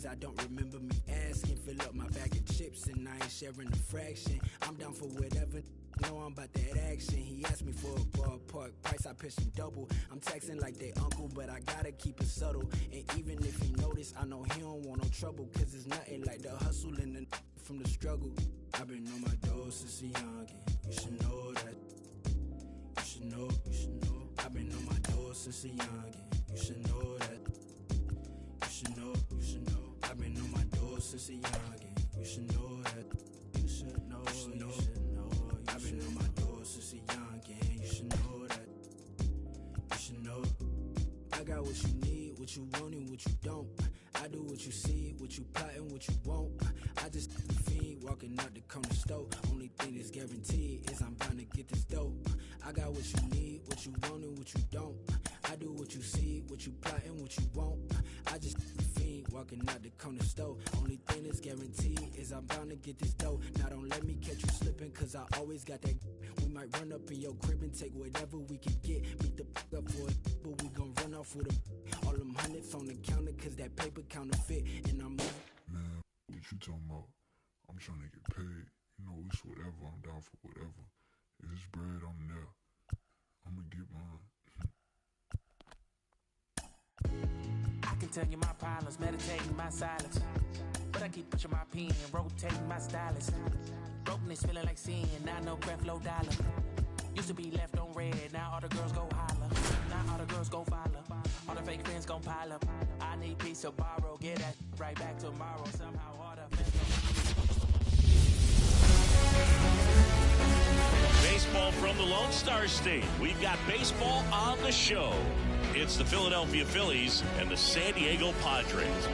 cause I don't remember me asking. Fill up my bag of chips and I ain't sharing a fraction. I'm down for whatever. Know I'm about that action. He asked me for a ballpark price, I pitched him double. I'm texting like they uncle, but I gotta keep it subtle. And even if he notice, I know he don't want no trouble, cause it's nothing like the hustle and the from the struggle. I've been on my doors since a youngin'. You should know that. You should know, you should know. I've been on my doors since a youngin'. You should know that. You should know, you should know. I've been on my doors since a youngin'. You should know that. You should know, you should know. I've been on my doors since a youngin'. You should know that. You should know. I got what you need, what you want and what you don't. I do what you see, what you plotting, what you want. I just fiend walking out the corner store. Only thing that's guaranteed is I'm bound to get this dope. I got what you need, what you want and what you don't. I do what you see, what you plotting, what you want. I just fiend walking out the corner store. Only thing that's guaranteed is I'm bound to get this dope. Now don't let me catch you slipping, cause I always got that. We might run up in your crib and take whatever we can get. Beat the up for it, but we gon' run off with them. All them hundreds on the counter, cause that paper counterfeit. And I'm moving. Man, what you talking about? I'm trying to get paid. You know, it's whatever. I'm down for whatever. If it's bread, I'm there. I'm gonna get mine. I can tell you my problems, meditating my silence. But I keep pushing my pen, rotating my stylus. Brokenness feeling like sin, now no breath, low dollar. Used to be left on red, now all the girls go holler. Now all the girls go follow. All the fake friends gon' pile up. I need peace to borrow, get that right back tomorrow. Somehow all the Baseball from the Lone Star State. We've got baseball on the show. It's the Philadelphia Phillies and the San Diego Padres.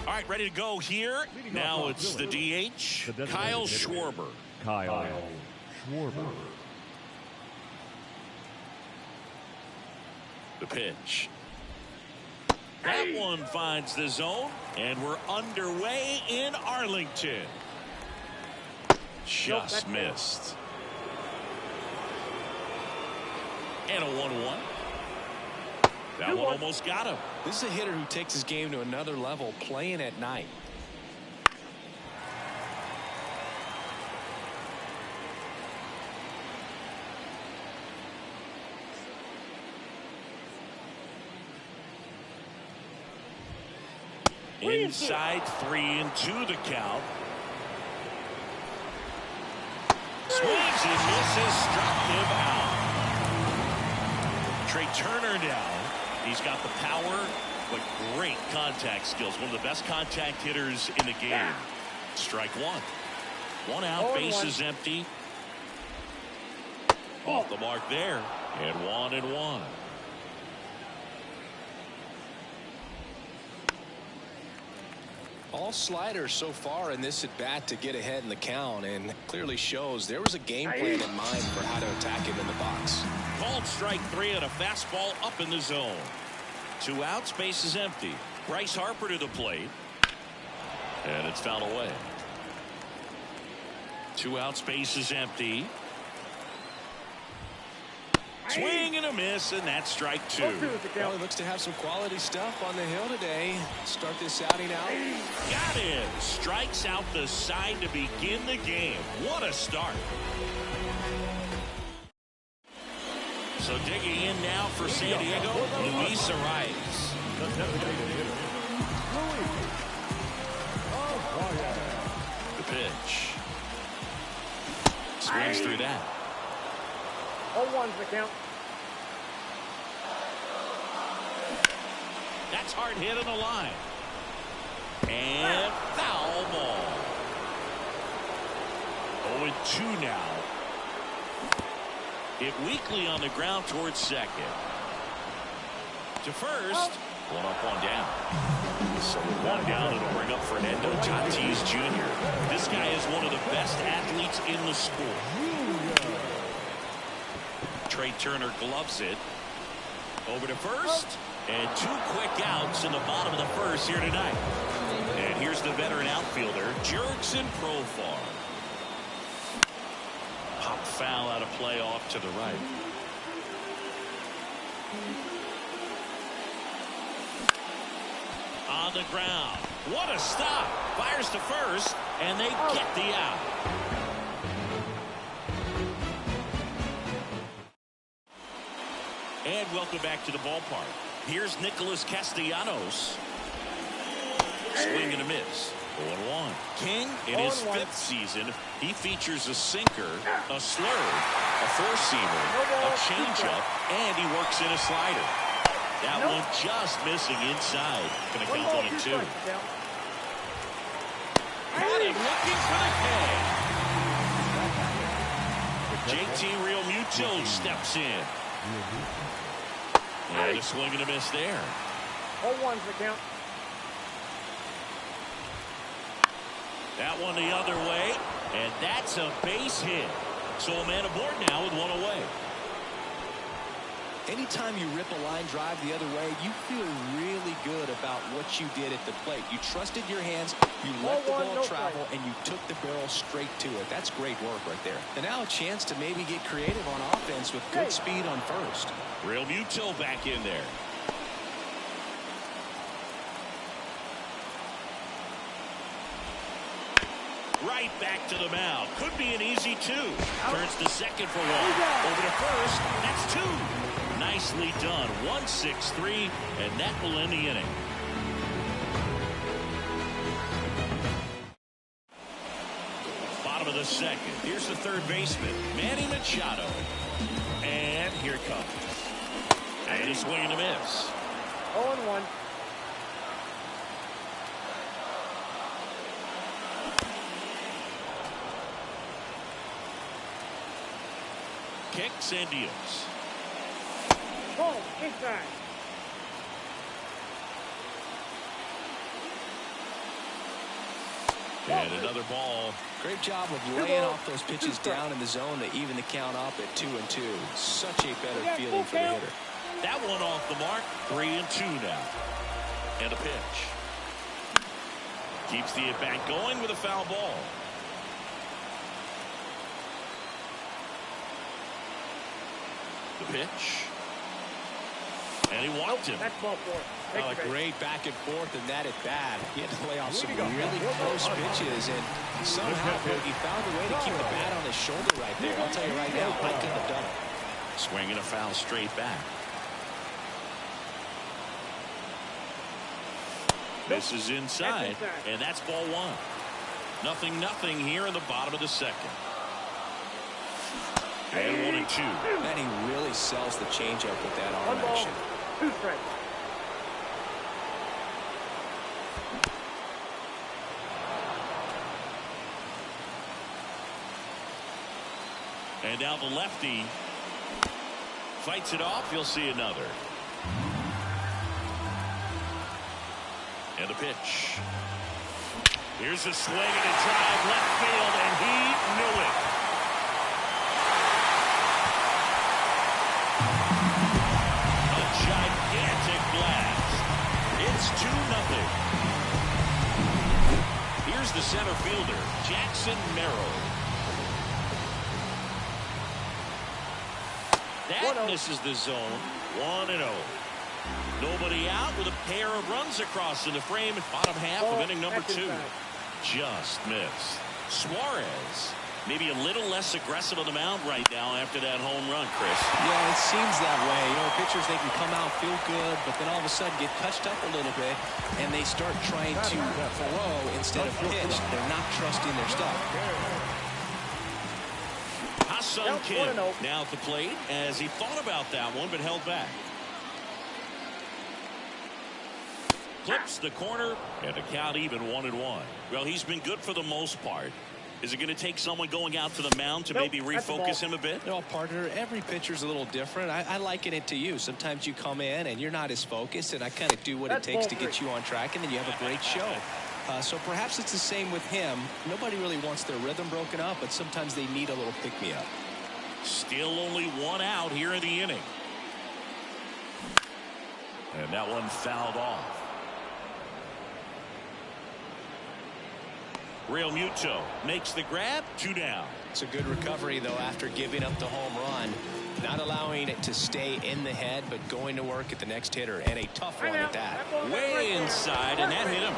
All right, ready to go here. Now it's the DH, Kyle Schwarber. Kyle Schwarber. The pitch. That one finds the zone, and we're underway in Arlington. Just missed. And a 1-1. That one almost got him. This is a hitter who takes his game to another level, playing at night. Inside 3-2 the count. Swings and misses, struck him out. Trey Turner down. He's got the power, but great contact skills. One of the best contact hitters in the game. Strike one. One out, bases empty. Off the mark there. And 1-1. All sliders so far in this at bat to get ahead in the count, and clearly shows there was a game plan in mind for how to attack him in the box. Called strike three and a fastball up in the zone. 2 outs, base is empty. Bryce Harper to the plate. And it's fouled away. 2 outs, base is empty. Swing and a miss, and that's strike 2. Well, he looks to have some quality stuff on the hill today. Start this outing out. Got it. Strikes out the side to begin the game. What a start. So digging in now for San Diego, Luis Arias. The pitch. Swings through that. 0-1's the count. That's hard hit on the line. And foul ball. 0-2 now. Hit weakly on the ground towards second. To first. One up, one down. So with one down, it'll bring up Fernando Tatis Jr. This guy is one of the best athletes in the sport. Trey Turner gloves it. Over to first. And 2 quick outs in the bottom of the first here tonight. And here's the veteran outfielder, Jurickson Profar. Pop foul out of play off to the right. On the ground. What a stop. Fires to first, and they get the out. And welcome back to the ballpark. Here's Nicholas Castellanos. Swing and a miss. 0-1. King, in his 5th season, he features a sinker, a slurve, a four-seamer, a changeup, and he works in a slider. That one just missing inside. Going to count 1-2. Got him looking for the K. JT Realmuto steps in. And a swing and a miss there. 0-1's the count. That one the other way, and that's a base hit. So a man aboard now with 1 away. Anytime you rip a line drive the other way, you feel really good about what you did at the plate. You trusted your hands, you let the ball travel, and you took the barrel straight to it. That's great work right there. And now a chance to maybe get creative on offense with good speed on first. Realmuto back in there. Right back to the mound. Could be an easy 2. Turns to second for 1. Over to first. That's 2. Nicely done. 1-6-3, and that will end the inning. Bottom of the second. Here's the third baseman, Manny Machado. And here it comes. And a swing and a miss. 0-1. Kicks and deals. Ball inside. And another ball. Great job of laying off those pitches down in the zone to even the count up at 2-2. Such a better feeling for the hitter. That one off the mark. 3-2 now. And a pitch. Keeps the at-bat going with a foul ball. The pitch. And he walked him. That's ball 4. A great back and forth in that at bat. He had to lay off some really close pitches, and somehow he found a way to keep the bat on his shoulder right there. I'll tell you right now, I couldn't have done it. Swinging a foul straight back. Misses inside, and that's ball 1. 0-0 here in the bottom of the second. And 1-2. Man, he really sells the changeup with that arm action. 2 strikes. And now the lefty fights it off. You'll see another. And the pitch. Here's a swing and a drive left field, and he knew it. A gigantic blast. It's 2-0. Here's the center fielder, Jackson Merrill. That misses the zone. 1-0. Nobody out with a pair of runs across in the frame at bottom half of inning number 2. Just missed. Suarez maybe a little less aggressive on the mound right now after that home run, Chris. Yeah, it seems that way. You know, pitchers, they can come out, feel good, but then all of a sudden get touched up a little bit, and they start trying to throw instead of pitch. They're not trusting their stuff. Ha-Seong Kim now at the plate as he thought about that one but held back. Clips the corner and the count even 1-1. Well, he's been good for the most part. Is it going to take someone going out to the mound to maybe refocus him a bit? No, partner, every pitcher's a little different. I liken it to you. Sometimes you come in and you're not as focused, and I kind of do what it takes to get you on track, and then you have a great show. So perhaps it's the same with him. Nobody really wants their rhythm broken up, but sometimes they need a little pick-me-up. Still only 1 out here in the inning. And that one fouled off. Real Muto makes the grab. 2 down. It's a good recovery, though, after giving up the home run. Not allowing it to stay in the head, but going to work at the next hitter. And a tough one at that. Way inside, and that hit him.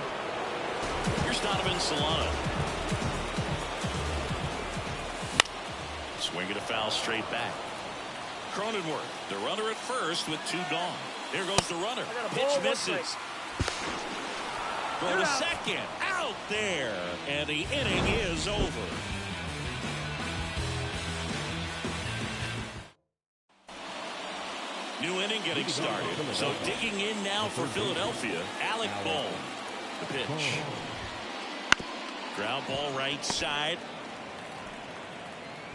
Here's Donovan Solano. Swinging a foul straight back. Cronenworth, the runner at first with 2 gone. There goes the runner. Pitch misses. Throw to second. Out there. And the inning is over. New inning getting started. So digging in now for Philadelphia, Alec Bohm. The pitch. Ground ball right side.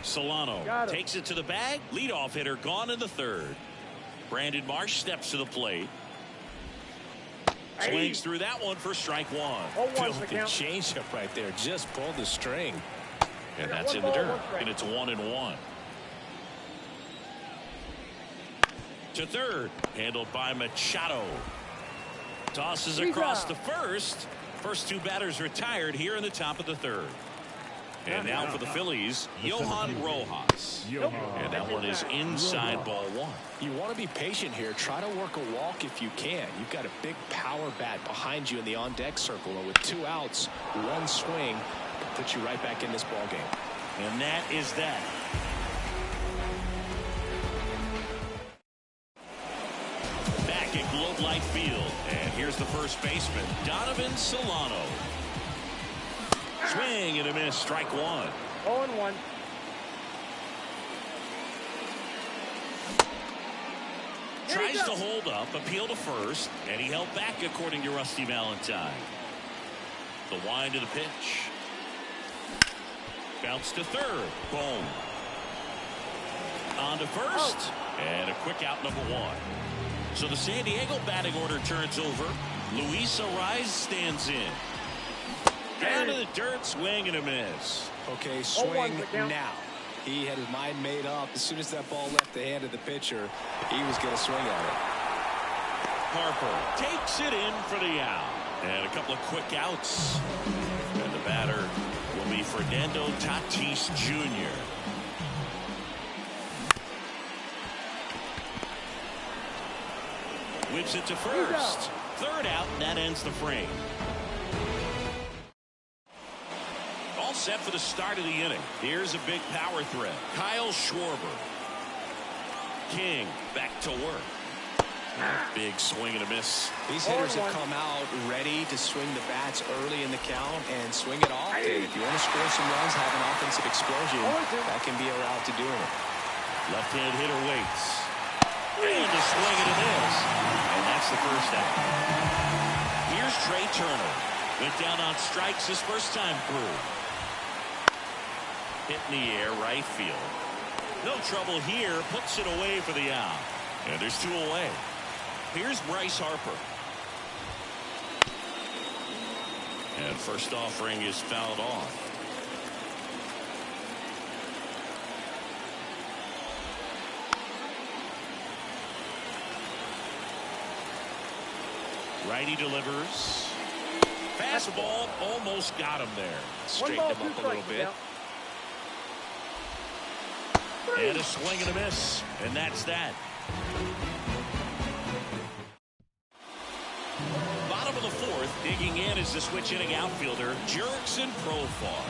Solano takes it to the bag. Leadoff hitter gone in the 3rd. Brandon Marsh steps to the plate. Swings through that one for strike 1. Filthy changeup right there. Just pulled the string. And that's in the dirt. And it's 1-1. To 3rd. Handled by Machado. Tosses across the first. First 2 batters retired here in the top of the 3rd. And now for the Phillies, Johan Rojas. And that one is inside ball 1. You want to be patient here. Try to work a walk if you can. You've got a big power bat behind you in the on-deck circle. And with 2 outs, 1 swing, puts you right back in this ball game. And that is that. Back at Globe Life Field. And here's the first baseman, Donovan Solano. Swing and a miss. Strike 1. 0-1. Tries to hold up, appeal to first, and he held back according to Rusty Valentine. The wind to the pitch. Bounce to 3rd. Boom. On to first. And a quick out, number 1. So the San Diego batting order turns over. Luis Arraez stands in. Down to the dirt, swing and a miss. Okay, swing now. He had his mind made up. As soon as that ball left the hand of the pitcher, he was going to swing at it. Harper takes it in for the out. And a couple of quick outs. And the batter will be Fernando Tatis Jr. Whips it to first. 3rd out, and that ends the frame. All set for the start of the inning. Here's a big power threat. Kyle Schwarber. King back to work. Big swing and a miss. These hitters have come out ready to swing the bats early in the count and swing it off. And if you want to score some runs, have an offensive explosion, that can be a route to doing it. Left-hand hitter waits. And a swing and a miss. And that's the first out. Here's Trey Turner. Went down on strikes his first time through. Hit in the air, right field. No trouble here. Puts it away for the out. And there's 2 away. Here's Bryce Harper. And first offering is fouled off. Righty delivers. Fastball almost got him there. Straighten him up a little bit. And a swing and a miss. And that's that. Bottom of the 4th, digging in is the switch inning outfielder, Jurickson Profar.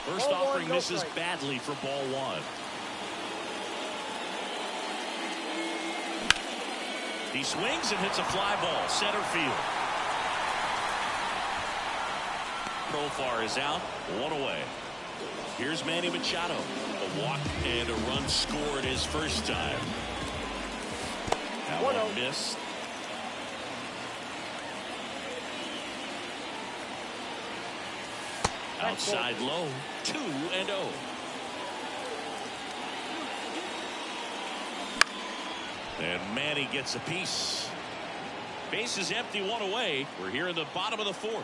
First offering misses badly for ball 1. He swings and hits a fly ball, center field. Profar is out, 1 away. Here's Manny Machado. A walk and a run scored his first time. That one missed. Outside low, 2-0. And Manny gets a piece. Base is empty, 1 away. We're here in the bottom of the 4th.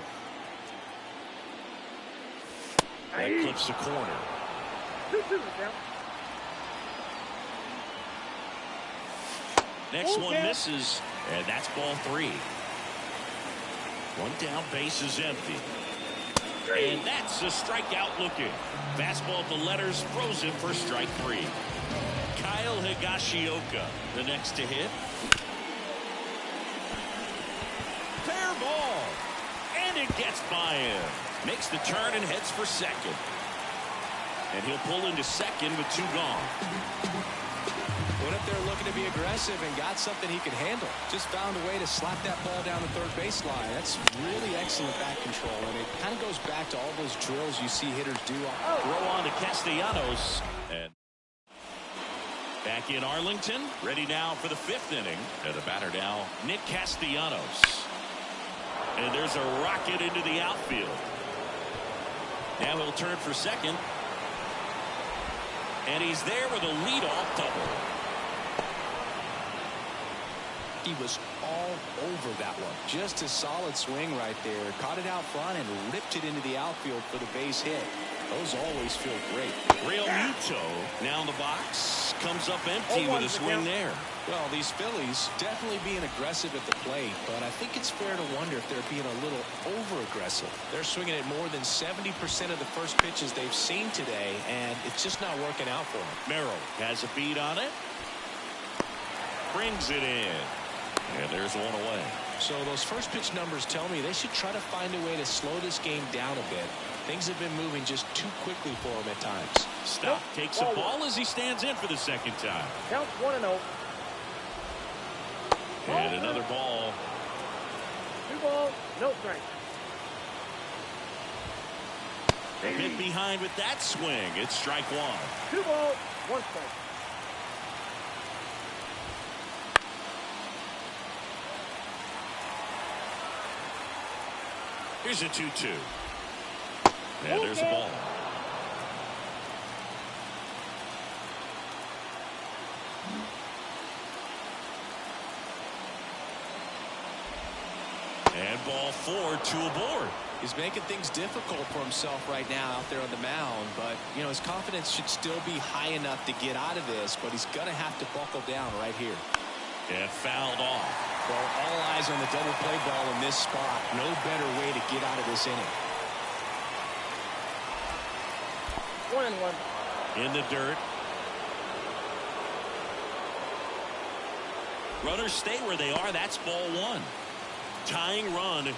That clips the corner. Next one misses. And that's ball 3. One down, base is empty. And that's a strikeout looking. Fastball at the letters, throws him for strike 3. Kyle Higashioka, the next to hit. Fair ball. And it gets by him. Makes the turn and heads for second. And he'll pull into second with 2 gone. Went up there looking to be aggressive and got something he could handle. Just found a way to slap that ball down the third baseline. That's really excellent bat control, and it kind of goes back to all those drills you see hitters do. Throw on to Castellanos. And back in Arlington, ready now for the 5th inning. And the batter now, Nick Castellanos. And there's a rocket into the outfield. Now he'll turn for second. And he's there with a leadoff double. He was all over that one. Just a solid swing right there. Caught it out front and ripped it into the outfield for the base hit. Those always feel great. Real Muto now in the box. Comes up empty with a swing there. Well, these Phillies definitely being aggressive at the plate, but I think it's fair to wonder if they're being a little over-aggressive. They're swinging at more than 70% of the first pitches they've seen today, and it's just not working out for them. Merrill has a beat on it. Brings it in. And there's one away. So those first pitch numbers tell me they should try to find a way to slow this game down a bit. Things have been moving just too quickly for him at times. Stop. Takes a ball as he stands in for the second time. Count 1-0. And another ball. 2 balls, no strike. A bit behind with that swing. It's strike 1. 2 balls, 1 strike. Here's a 2-2. And there's a ball. And ball 4, 2 aboard. He's making things difficult for himself right now out there on the mound, but you know his confidence should still be high enough to get out of this, but he's gonna have to buckle down right here. And fouled off. Well, all eyes on the double play ball in this spot. No better way to get out of this inning. 1-1. In the dirt. Runners stay where they are. That's ball 1. Tying run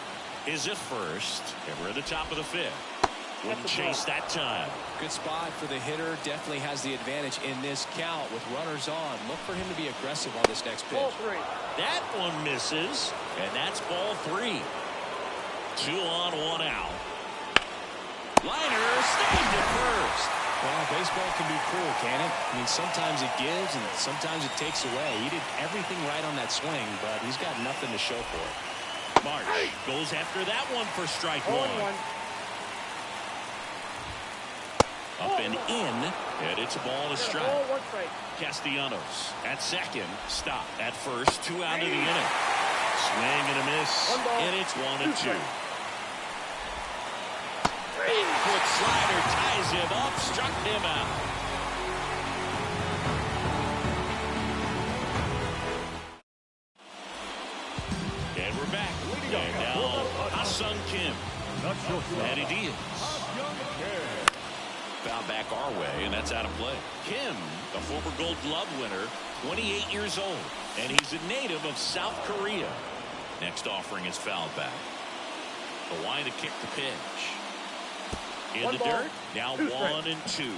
is at first. And we're at the top of the 5th. Wouldn't chase that time. Good spot for the hitter. Definitely has the advantage in this count with runners on. Look for him to be aggressive on this next pitch. Ball 3. That one misses. And that's ball 3. 2 on, 1 out. Liner stayed at first. Well, baseball can be cruel, can it? I mean, sometimes it gives and sometimes it takes away. He did everything right on that swing, but he's got nothing to show for it. March goes after that one for strike 1. 0-1. Up and in, and it's a ball and a strike. Ball, 1 strike. Castellanos at second, stop at first, 2 out of the inning. Swing and a miss, 1 ball, and it's 1-2. 2 Big-foot slider ties him up, struck him out. And we're back. And now Ha-Seong Kim. Matty Diaz. Found back our way, and that's out of play. Kim, a former Gold Glove winner, 28 years old, and he's a native of South Korea. Next offering is fouled back. Hawaiian to kick the pitch. In 1 the ball, dirt, now 2 1-2.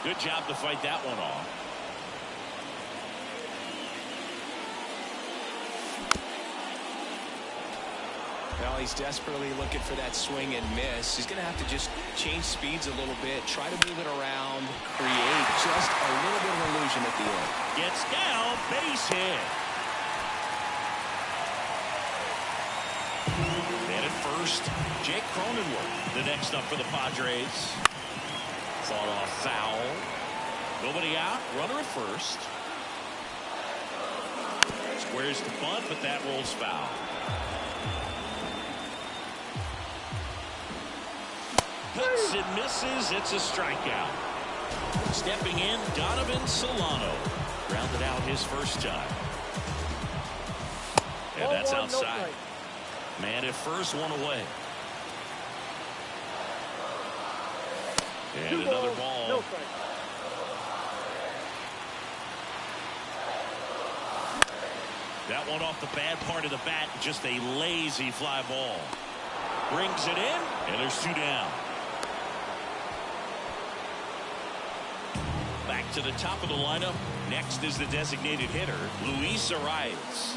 Good job to fight that one off. Well, he's desperately looking for that swing and miss. He's going to have to just change speeds a little bit, try to move it around, create just a little bit of illusion at the end. Gets down, base hit. And at first, Jake Cronenworth, the next up for the Padres. Fought off foul. Nobody out, runner at first. Squares the bunt, but that rolls foul. Hits and misses. It's a strikeout. Stepping in, Donovan Solano. Grounded out his first time. And that's outside. Man at first, one away. And another ball. No strike. That one off the bad part of the bat. Just a lazy fly ball. Brings it in, and there's 2 down. Back to the top of the lineup. Next is the designated hitter, Luis Arias.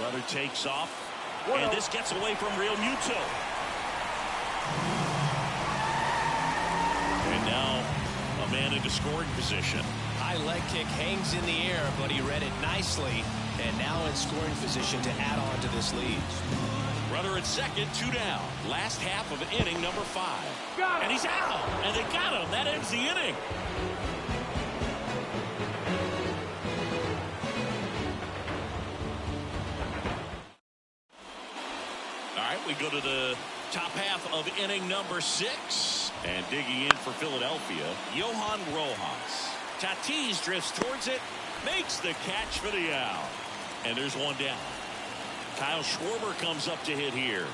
Runner takes off, and this gets away from Real Muto. And now a man into scoring position. High leg kick hangs in the air, but he read it nicely, and now in scoring position to add on to this lead. Runner at second, 2 down. Last half of inning number 5. And he's out, and they got him. That ends the inning. All right, we go to the top half of inning number 6. And digging in for Philadelphia, Johan Rojas. Tatis drifts towards it, makes the catch for the out. And there's 1 down. Kyle Schwarber comes up to hit here.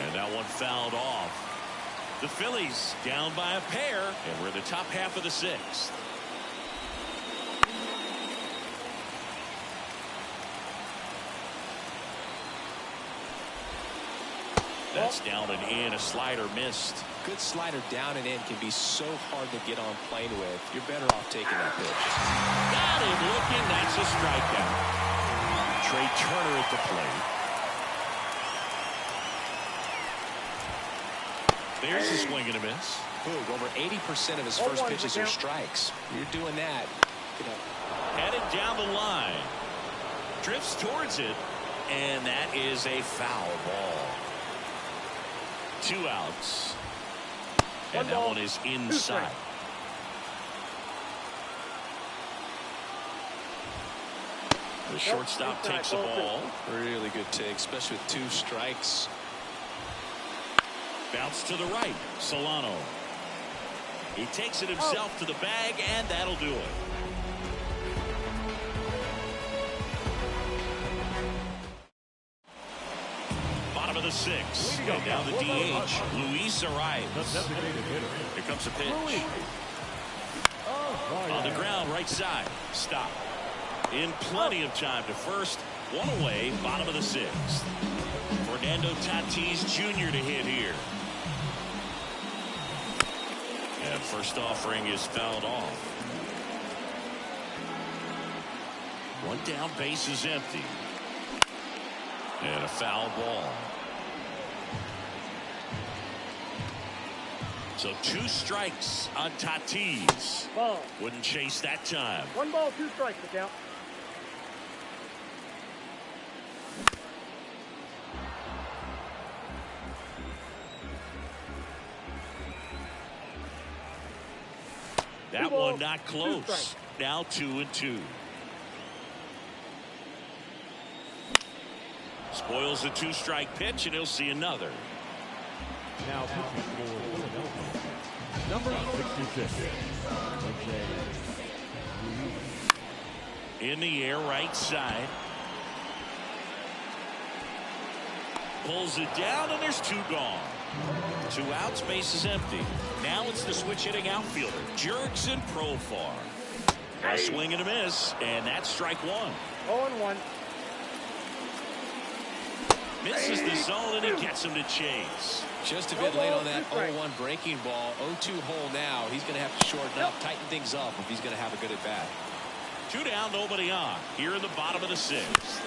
And that one fouled off. The Phillies down by a pair, and we're in the top half of the 6th. That's down and in. A slider missed. Good slider down and in can be so hard to get on plane with. You're better off taking that pitch. Got him looking. That's a strikeout. Trey Turner at the plate. There's a swing and a miss. Ooh, over 80% of his first pitches are strikes. You're doing that. Headed down the line. Drifts towards it. And that is a foul ball. 2 outs. And that one is inside. The shortstop takes the ball. Really good take, especially with 2 strikes. Bounce to the right. Solano. He takes it himself to the bag, and that'll do it. Bottom of the 6th. And now the DH, Luis Arias. Here comes a pitch. On the ground, right side. Stop. In plenty of time to first. 1 away, bottom of the 6th. Fernando Tatis Jr. to hit here. And first offering is fouled off. 1 down, base is empty. And a foul ball. So 2 strikes on Tatis. Ball. Wouldn't chase that time. 1 ball, 2 strikes to count. That one not close. Now 2-2. Spoils a 2-strike pitch, and he'll see another. Now pitching for Philadelphia, number 66. In the air, right side. Pulls it down, and there's 2 gone. 2 outs, base is empty. Now it's the switch hitting outfielder, Jurickson Profar. A swing and a miss, and that's strike 1. 0-1. Misses the zone, and he gets him to chase. Just a bit late on that 0-1 breaking ball. 0-2 hole now. He's going to have to shorten up, tighten things up if he's going to have a good at bat. 2 down, nobody on. Here in the bottom of the 6th.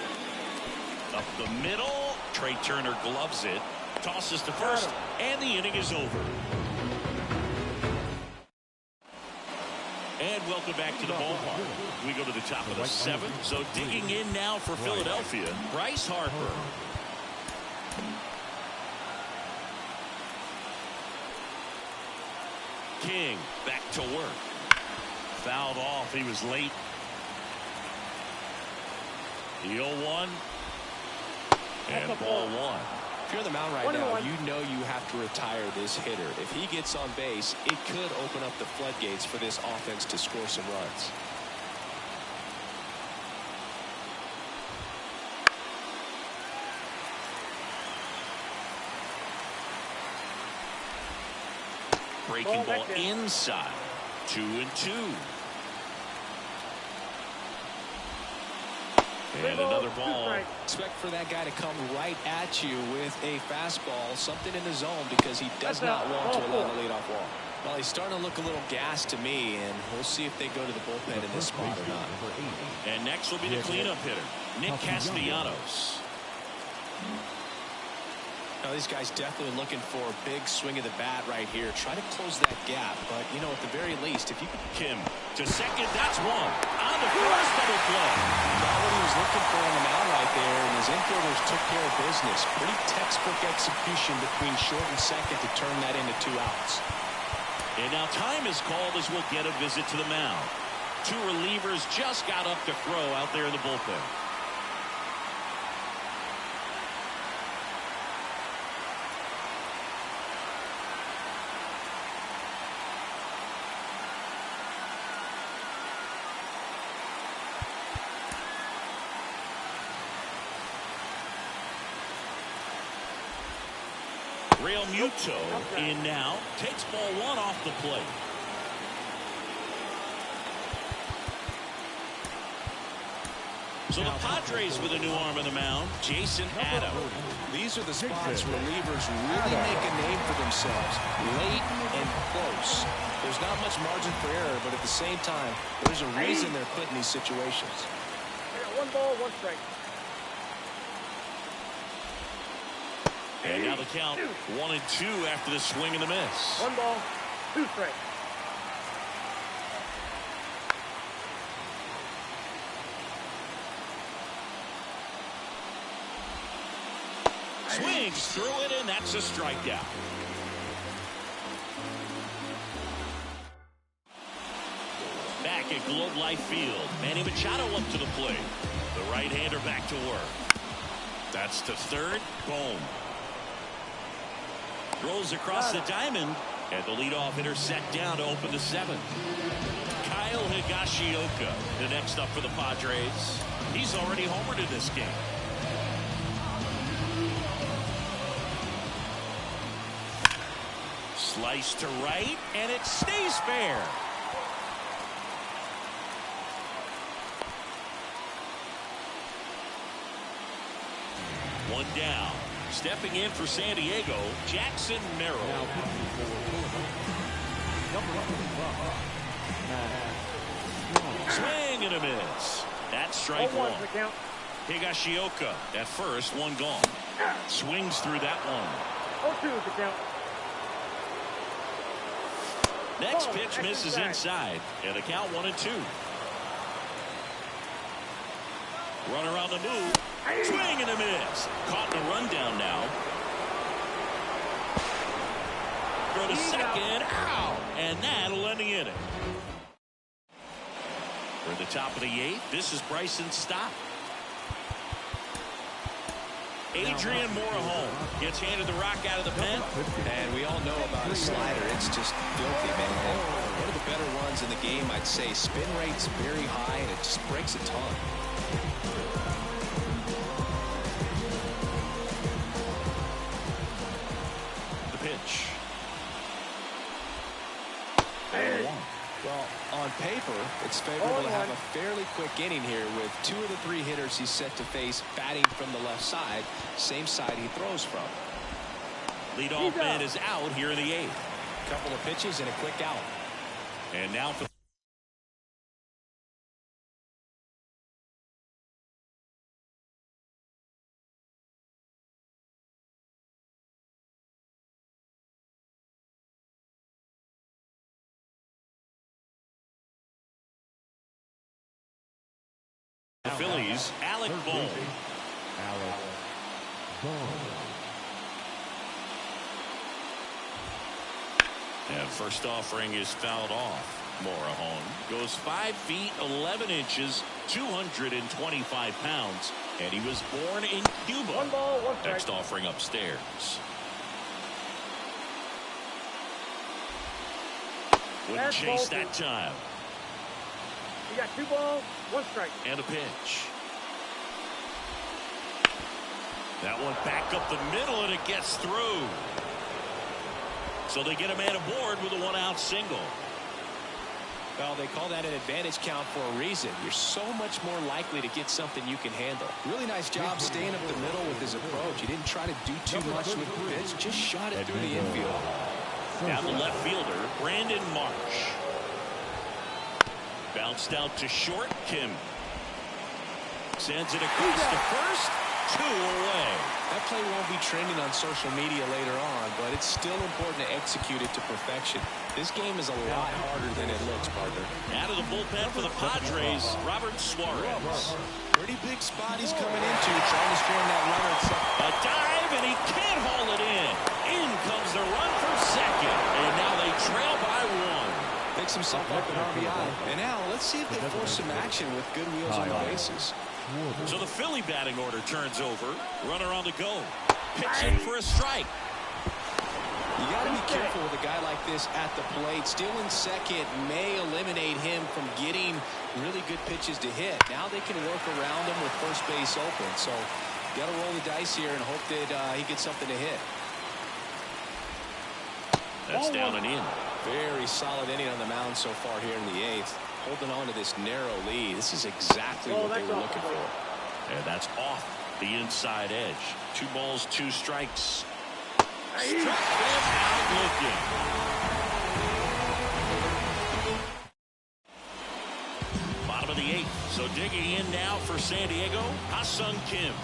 Up the middle, Trey Turner gloves it, tosses to first, and the inning is over. And welcome back to the ballpark. We go to the top of the 7th. So digging in now for Philadelphia, Bryce Harper. King back to work. Fouled off. He was late. The 0-1. And ball 1. If you're on the mound right now, you know you have to retire this hitter. If he gets on base, it could open up the floodgates for this offense to score some runs. Breaking ball inside. 2-2. And another ball. Expect for that guy to come right at you with a fastball, something in the zone, because he does not want to allow the leadoff walk. Well, he's starting to look a little gassed to me, and we'll see if they go to the bullpen in this spot or not. And next will be the cleanup hitter, Nick Castellanos. Now, these guys definitely looking for a big swing of the bat right here. Try to close that gap, but, you know, at the very least, if you can... Kim to second, that's one. On the first, double play. Got what he was looking for on the mound right there, and his infielders took care of business. Pretty textbook execution between short and second to turn that into 2 outs. And now time is called as we'll get a visit to the mound. 2 relievers just got up to throw out there in the bullpen. Real Muto in now. Takes ball 1 off the plate. So the Padres with a new arm in the mound, Jason Adams. These are the spots relievers really make a name for themselves. Late and close. There's not much margin for error, but at the same time, there's a reason they're put in these situations. 1 ball, 1 strike. And now the count 1-2 after the swing and the miss. 1 ball, 2 strikes. Swings through it, and that's a strikeout. Back at Globe Life Field, Manny Machado up to the plate. The right-hander back to work. That's to third. Boom. Rolls across the diamond, and the leadoff hitter set down to open the 7th. Kyle Higashioka, the next up for the Padres. He's already homered in this game. Slice to right, and it stays fair. One down. Stepping in for San Diego, Jackson Merrill. Swing and a miss. That's strike 1. Higashioka at first, 1 gone. Swings through that one. 0-2 is the count. Next pitch misses inside, and the count 1-2. Runner on the move. Swing and a miss. Caught in a rundown now. Throw to second. Ow! And that'll end the inning. For the top of the 8th, this is Bryson Stott. Adrian Morejon gets handed the rock out of the pen. And we all know about a slider. It's just filthy, man. One of the better ones in the game, I'd say. Spin rate's very high, and it just breaks a ton. The pitch. Well, on paper, it's favorable to have a fairly quick inning here with 2 of the 3 hitters he's set to face batting from the left side, same side he throws from. Leadoff man is out here in the 8th. Couple of pitches and a quick out. And now for the Phillies, Alec Bohm. And first offering is fouled off. Morejon goes 5 feet 11 inches, 225 pounds, And he was born in Cuba. 1 ball, 1 strike. Next offering upstairs. Wouldn't Last chase ball, that time. You got 2 balls, 1 strike. And a pitch. That one back up the middle, and it gets through. So they get a man aboard with a 1-out single. Well, they call that an advantage count for a reason. You're so much more likely to get something you can handle. Really nice job staying up the middle with his approach. He didn't try to do too much with the pitch, just shot it through the infield. Now the left fielder, Brandon Marsh. Bounced out to short. Kim sends it across to first. 2 away. That play won't be trending on social media later on, but it's still important to execute it to perfection. This game is a lot harder than it looks, partner. Out of the bullpen for the Padres, Robert Suarez. Pretty big spot he's coming into, trying to strand that runner. A dive, and he can't haul it in. In comes the run for second, and now they trail by 1. Picks himself up an RBI. And now let's see if they force some action with good wheels on the bases. So the Philly batting order turns over. Runner on the go. Pitching for a strike. You got to be careful with a guy like this at the plate. Stealing second may eliminate him from getting really good pitches to hit. Now they can work around him with first base open. So you got to roll the dice here and hope that he gets something to hit. That's down and in. Very solid inning on the mound so far here in the 8th. Holding on to this narrow lead. This is exactly what they were looking for. And that's off the inside edge. 2 balls, 2 strikes. Struck him out looking. Bottom of the 8th. So digging in now for San Diego, Ha-Sung Kim.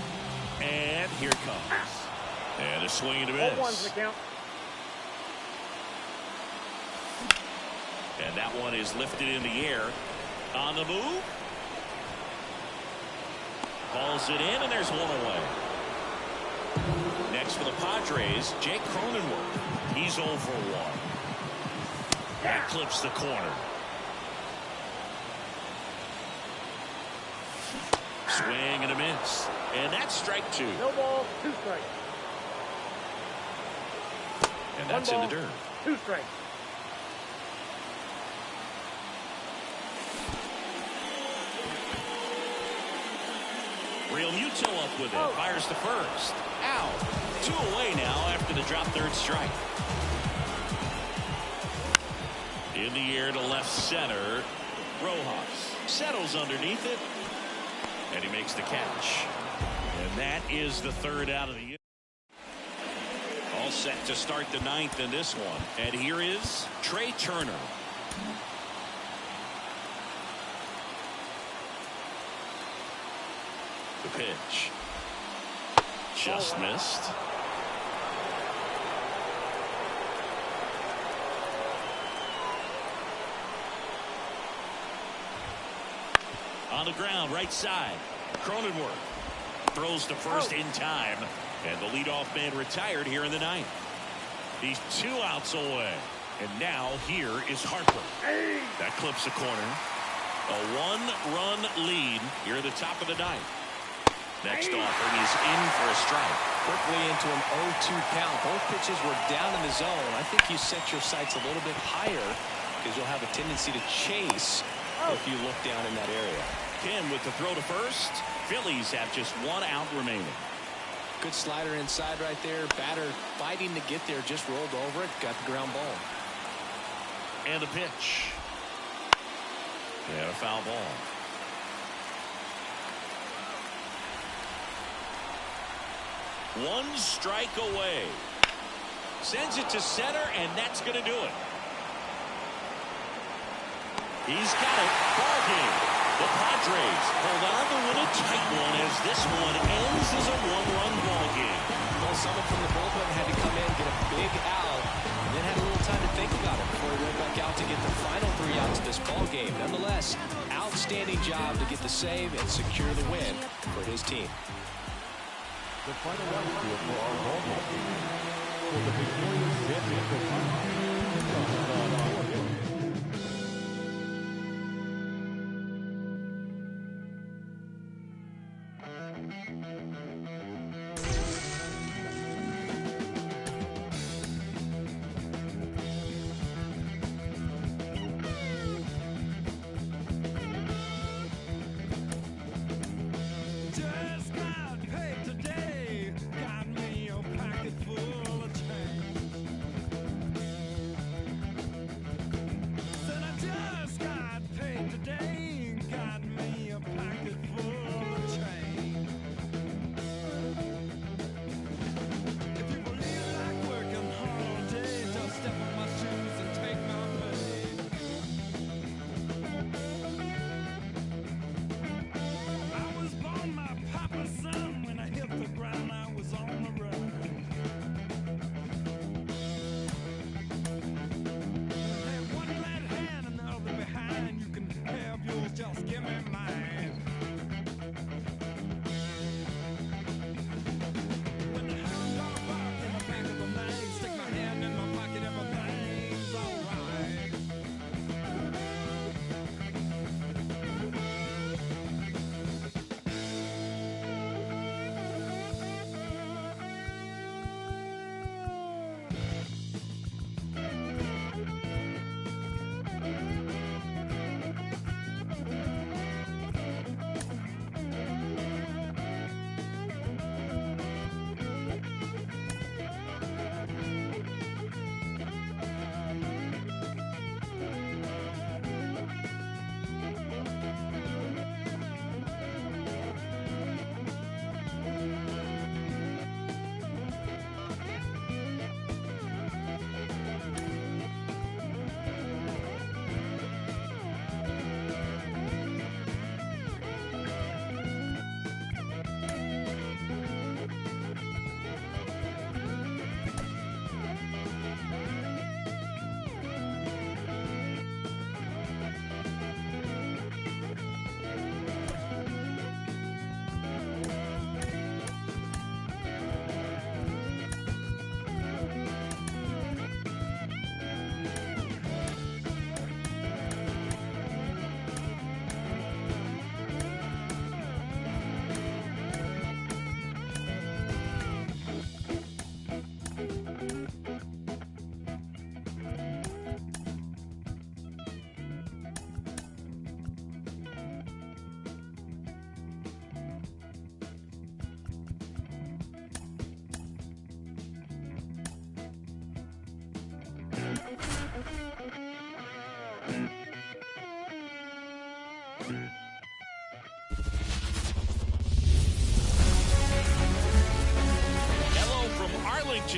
And here it comes. And a swing and a miss. 1's the count. And that one is lifted in the air. On the move. Balls it in, and there's 1 away. Next for the Padres, Jake Cronenworth. He's 0 for 1. That clips the corner. Swing and a miss. And that's strike 2. No ball, 2 strikes. And that's in the dirt. 2 strikes. Real Muto up with it. Fires to first. Out. 2 away now after the drop third strike. In the air to left center. Rojas settles underneath it. And he makes the catch. And that is the 3rd out of the year. All set to start the 9th in this one. And here is Trey Turner. The pitch. Just missed. On the ground, right side. Cronenworth throws to first in time. And the leadoff man retired here in the 9th. He's 2 outs away. And now here is Harper. That clips the corner. A 1-run lead here at the top of the 9th. Next offering is in for a strike. Quickly into an 0-2 count. Both pitches were down in the zone. I think you set your sights a little bit higher because you'll have a tendency to chase if you look down in that area. Kim with the throw to first. Phillies have just 1 out remaining. Good slider inside right there. Batter fighting to get there. Just rolled over it. Got the ground ball. And a pitch. And a foul ball. One strike away. Sends it to center, and that's going to do it. He's got it. Ball game. The Padres hold on to win a tight one as this one ends as a 1-run ball game. Well, someone from the bullpen had to come in, get a big out, and then had a little time to think about it before he went back out to get the final 3 outs of this ball game. Nonetheless, outstanding job to get the save and secure the win for his team. The final outfield for our ball game for the victorious San Diego Padres.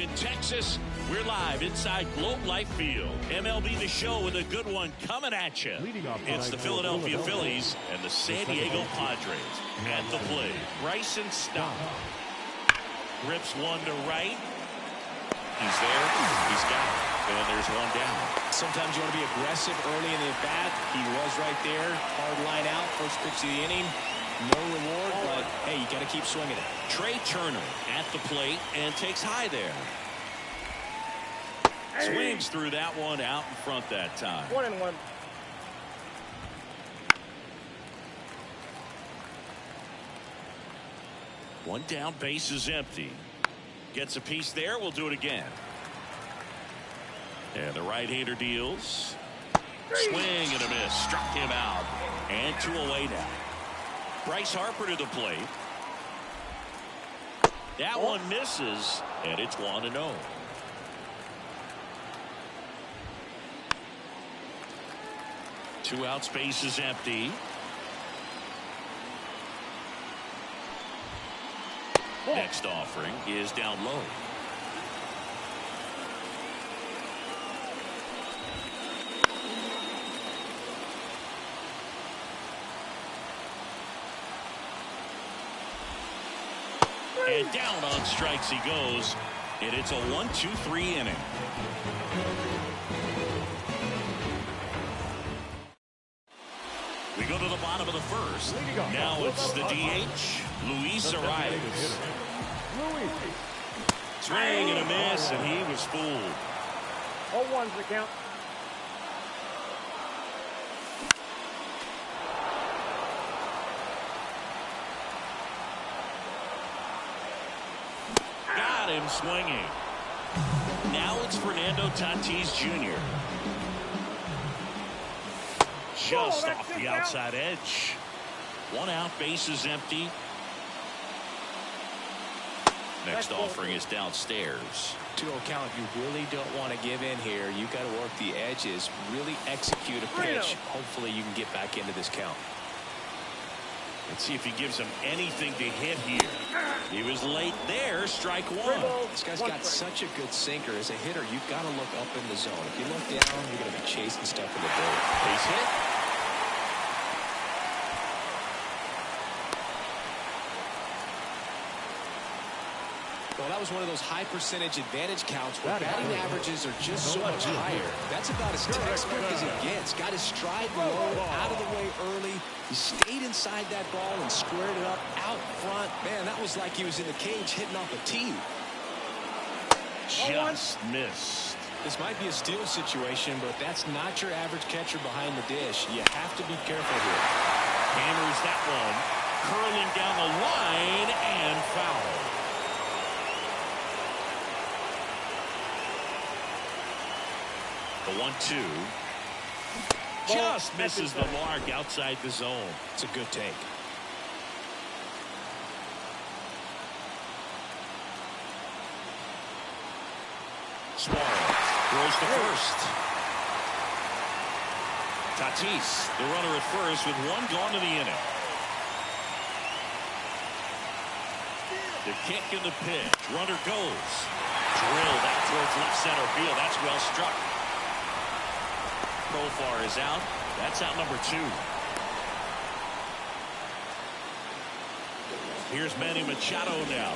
Houston, Texas. We're live inside Globe Life Field. MLB The Show with a good one coming at you. It's the Philadelphia Phillies and the San Diego Padres at the plate. Bryson Stott rips one to right. He's there. He's got it. And there's one down. Sometimes you want to be aggressive early in the at-bat. He was right there. Hard line out. First pitch of the inning. No reward, but hey, you got to keep swinging it. Trey Turner at the plate and takes high there. Swings through that one out in front that time. 1-1. One down, base is empty. Gets a piece there. We'll do it again. And the right-hander deals. Swing and a miss. Struck him out. And 2 away now. Bryce Harper to the plate. That one misses, and it's 1-0. Two out, space is empty. Next offering is down low. And down on strikes he goes, and it's a 1-2-3 inning. We go to the bottom of the first. Now it's the DH, Luis Arias. Swing and a miss, and he was fooled. 0-1's the count. Got him swinging. Now it's Fernando Tatis Jr. Just off the outside edge. One out, base is empty. Next offering is downstairs. 2-0 count. You really don't want to give in here. You got to work the edges, really execute a pitch. Hopefully you can get back into this count. Let's see if he gives him anything to hit here. He was late there. Strike one. This guy's got such a good sinker. As a hitter, you've got to look up in the zone. If you look down, you're going to be chasing stuff in the dirt. Base hit. Well, that was one of those high percentage advantage counts where batting averages are just so much higher. That's about as textbook as it gets. Got his stride low, out of the way early. He stayed inside that ball and squared it up out front. Man, that was like he was in the cage hitting off a tee. Just missed. This might be a steal situation, but that's not your average catcher behind the dish. You have to be careful here. Hammers that one. Curling down the line and foul. The 1-2 just misses the mark outside the zone. It's a good take. Suarez throws to first. Tatis, the runner at first with one gone in the inning. The kick and the pitch. Runner goes. Drilled out towards left center field. That's well struck. Profar is out. That's out number 2. Here's Manny Machado now.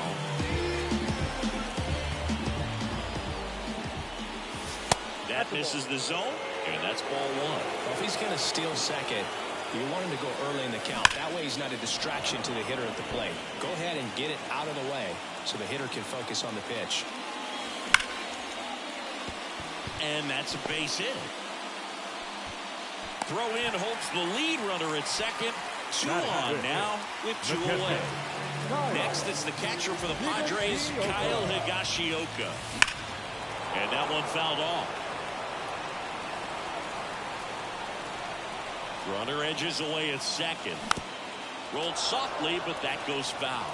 That misses the zone, and that's ball 1. Well, if he's going to steal second, you want him to go early in the count. That way he's not a distraction to the hitter at the plate. Go ahead and get it out of the way so the hitter can focus on the pitch. And that's a base hit. Throw in hopes the lead runner at second. 2 on now with 2 away. Next, it's the catcher for the Padres, Kyle Higashioka. And that one fouled off. Runner edges away at second. Rolled softly, but that goes foul.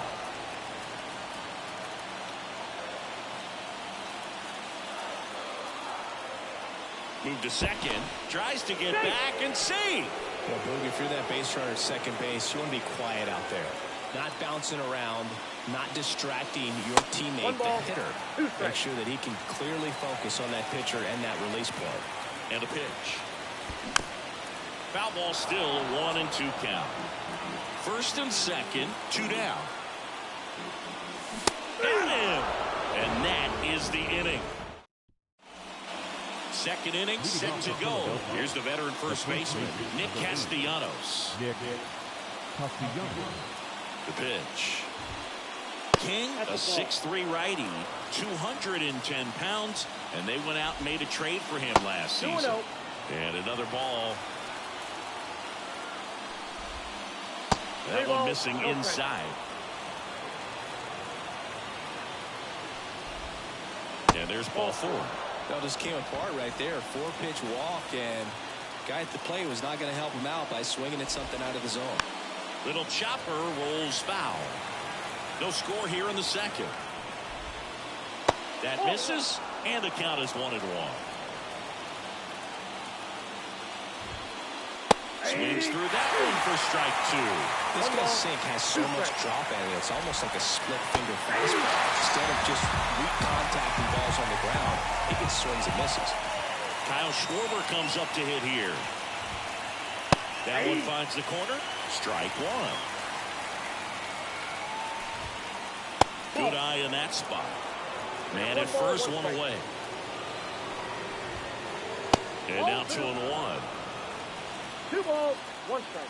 Move to second. Tries to get back and see. Well, Boog, if you're that base runner at second base, you want to be quiet out there. Not bouncing around, not distracting your teammate, the hitter. Make sure that he can clearly focus on that pitcher and that release point. And a pitch. Foul ball still, 1-2 count. First and second, 2 down. Got him! And that is the inning. Second inning set to go. Here's the veteran first baseman, Nick Castellanos. The pitch. King, a 6'3" righty, 210 pounds, and they went out and made a trade for him last season. And another ball. That one missing inside. And there's ball 4. That just came apart right there. 4-pitch walk, and guy at the plate was not going to help him out by swinging at something out of the zone. Little chopper rolls foul. No score here in the second. That misses, and the count is 1-1. Swings through that one for strike 2. This guy's sink has so much drop at it. It's almost like a split finger fastball. Instead of just recontacting balls on the ground, he gets swings and misses. Kyle Schwarber comes up to hit here. That one finds the corner. Strike 1. Good eye in that spot. Man at first, 1 away. And now 2-1. 2 balls, 1 strike.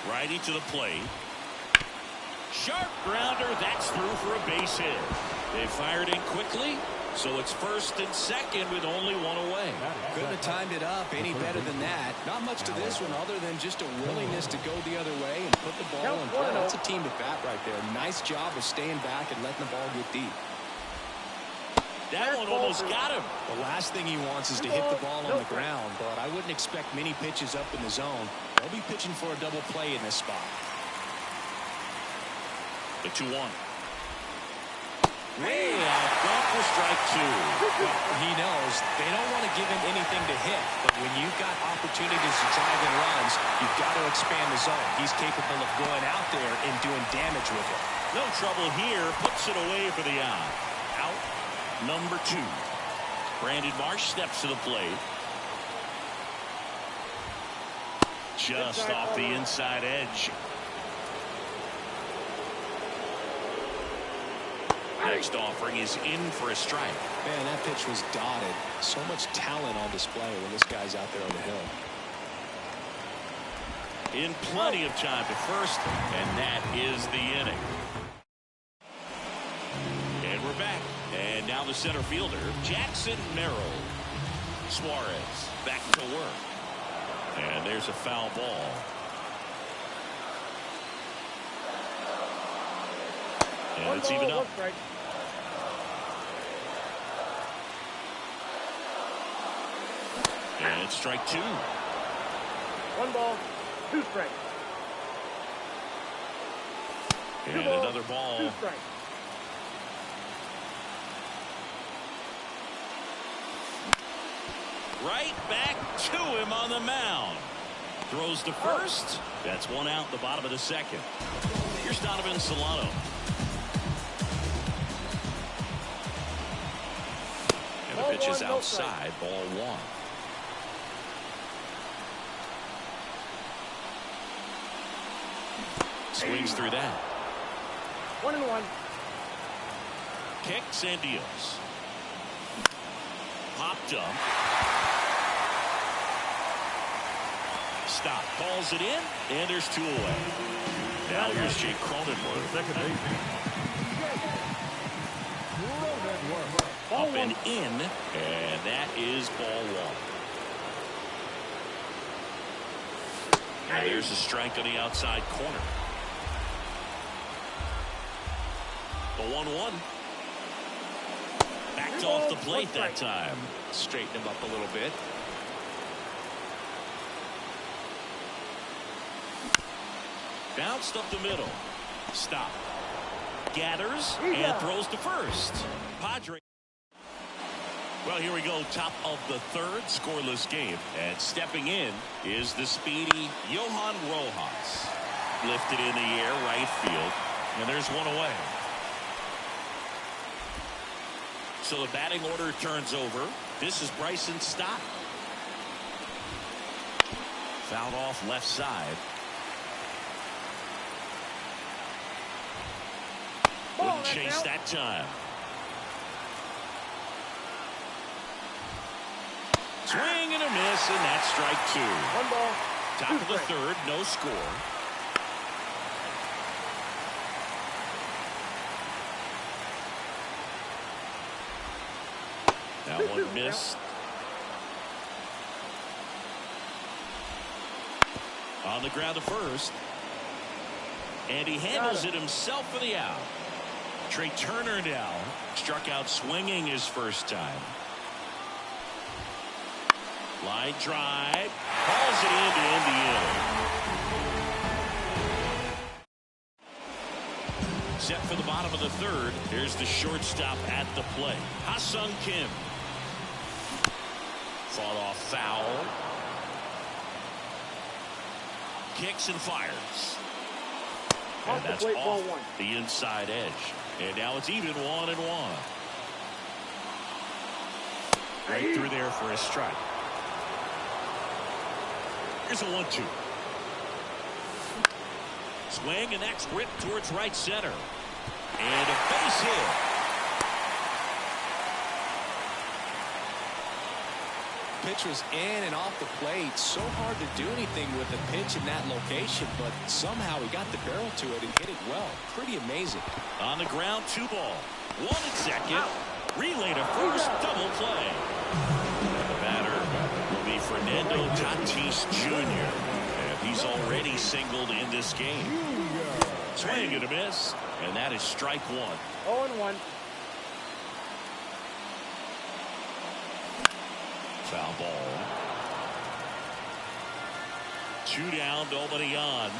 Righty to the plate. Sharp grounder. That's through for a base hit. They fired in quickly, so it's first and second with only 1 away. Couldn't have timed it up any better than that. Not much to this one other than just a willingness to go the other way and put the ball in play. That's a team at bat right there. Nice job of staying back and letting the ball get deep. That one almost got him. The last thing he wants is to hit the ball on the ground, but I wouldn't expect many pitches up in the zone. They'll be pitching for a double play in this spot. The 2-1. Way out front for strike 2. Well, he knows they don't want to give him anything to hit, but when you've got opportunities to drive in runs, you've got to expand the zone. He's capable of going out there and doing damage with it. No trouble here. Puts it away for the out. Out number 2. Brandon Marsh steps to the plate. Just off the inside edge. Next offering is in for a strike. Man, that pitch was dotted. So much talent on display when this guy's out there on the hill. In plenty of time to first, and that is the inning. And we're back. And now the center fielder, Jackson Merrill. Suarez back to work. And there's a foul ball. And it's even up. And it's strike 2. 1 ball, 2 strikes. And another ball. 2 strikes. Right back to him on the mound. Throws to first. That's 1 out in the bottom of the second. Here's Donovan Solano. And the pitch is outside, ball 1. Swings through that. 1-1. Kicks and deals. Popped up. Stop. Calls it in, and there's 2 away. Now here's Jake Cronenworth. Second baseman. Up and in, and that is ball 1. And there's a strike on the outside corner. The 1-1. Backed off the plate that time. Straighten him up a little bit. Bounced up the middle. Stop. gathers and throws to first. Padre. Well, here we go. Top of the third, scoreless game. And stepping in is the speedy Johan Rojas. Lifted in the air, right field. And there's one away. So the batting order turns over. This is Bryson Stott. Fouled off left side. Wouldn't chase that time. Swing and a miss, and that's strike two. One ball. Top of the third, no score. That one missed. On the ground to first. And he handles it himself for the out. Trey Turner now struck out swinging his first time. Line drive. Hauls it in to end the inning. Set for the bottom of the third. Here's the shortstop at the plate. Ha-Sung Kim. Fought off foul. Kicks and fires. And that's off the inside edge. And now it's even 1-1. Right through there for a strike. Here's a 1-2. Swing, and that's ripped towards right center. And a base hit. Pitch was in and off the plate. So hard to do anything with the pitch in that location, but somehow he got the barrel to it and hit it well. Pretty amazing. On the ground, 2 ball. 1 at second. Relay to first, double play. And the batter will be Fernando Tatis Jr. And he's already singled in this game. Swing and a miss. And that is strike 1. 0-1. Foul ball. 2 down, nobody on.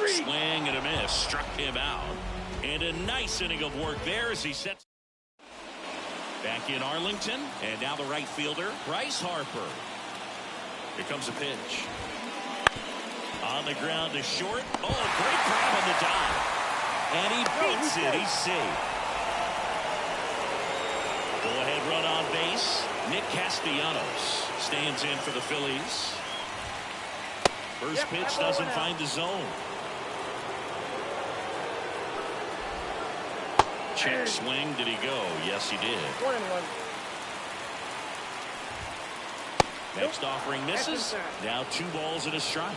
Swing and a miss. Struck him out. And a nice inning of work there as he sets. Back in Arlington. And now the right fielder, Bryce Harper. Here comes a pitch. On the ground to short. Oh, a great grab on the dive. And he beats it. He's safe. Go ahead run on base. Nick Castellanos stands in for the Phillies. First pitch doesn't find the zone. Check swing. Did he go? Yes, he did. 1-1. Next offering misses. Now 2 balls and a strike.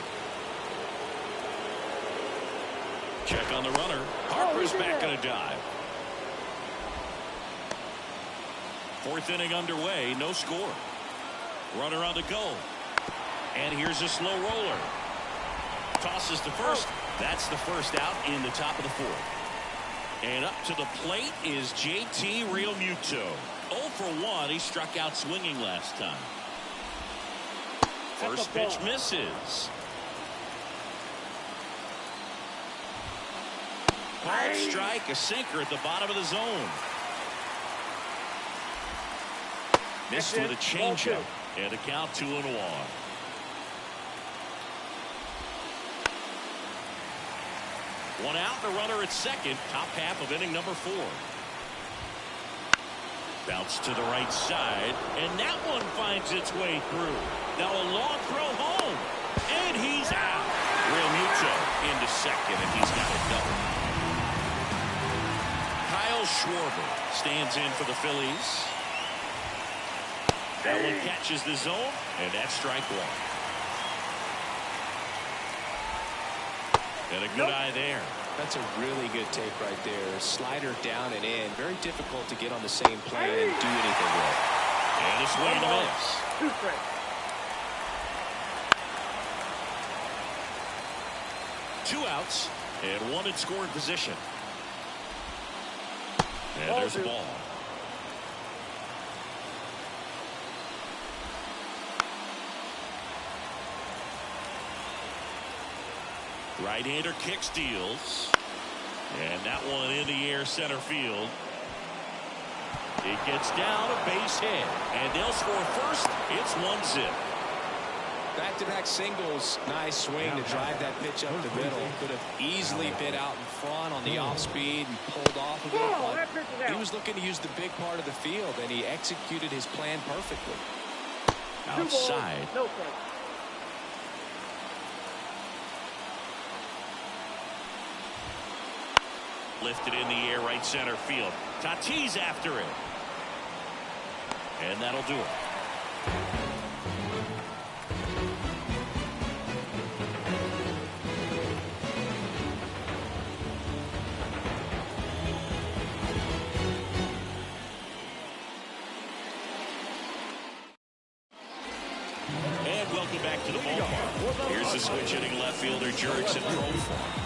Check on the runner. Harper's back in a dive. 4th inning underway, no score. Runner on the go. And here's a slow roller. Tosses to first. That's the first out in the top of the 4th. And up to the plate is JT Realmuto. 0 for 1. He struck out swinging last time. First pitch misses. Hard strike, a sinker at the bottom of the zone. Missed with a changeup, and a count 2-1. One out, the runner at second, top half of inning number 4. Bounce to the right side, and that one finds its way through. Now a long throw home, and he's out. Realmuto into second, and he's got a double. Kyle Schwarber stands in for the Phillies. That one catches the zone, and that's strike 1. And a good eye there. That's a really good take right there. Slider down and in. Very difficult to get on the same plane and do anything with. And a swing and a miss. 2 strikes. Two outs and one in scoring position. And there's a ball. Right-hander kick steals. And that one in the air center field. It gets down a base hit. And they'll score first. It's 1-0. Back-to-back singles. Nice swing to drive that pitch up the middle. Could have easily been out in front on the off-speed and pulled off of it. But he was looking to use the big part of the field, and he executed his plan perfectly. Outside. No strike. Lifted in the air right center field. Tatis after it. And that'll do it. And welcome back to the ballpark. Here's the switch hitting left fielder Jurickson Profar.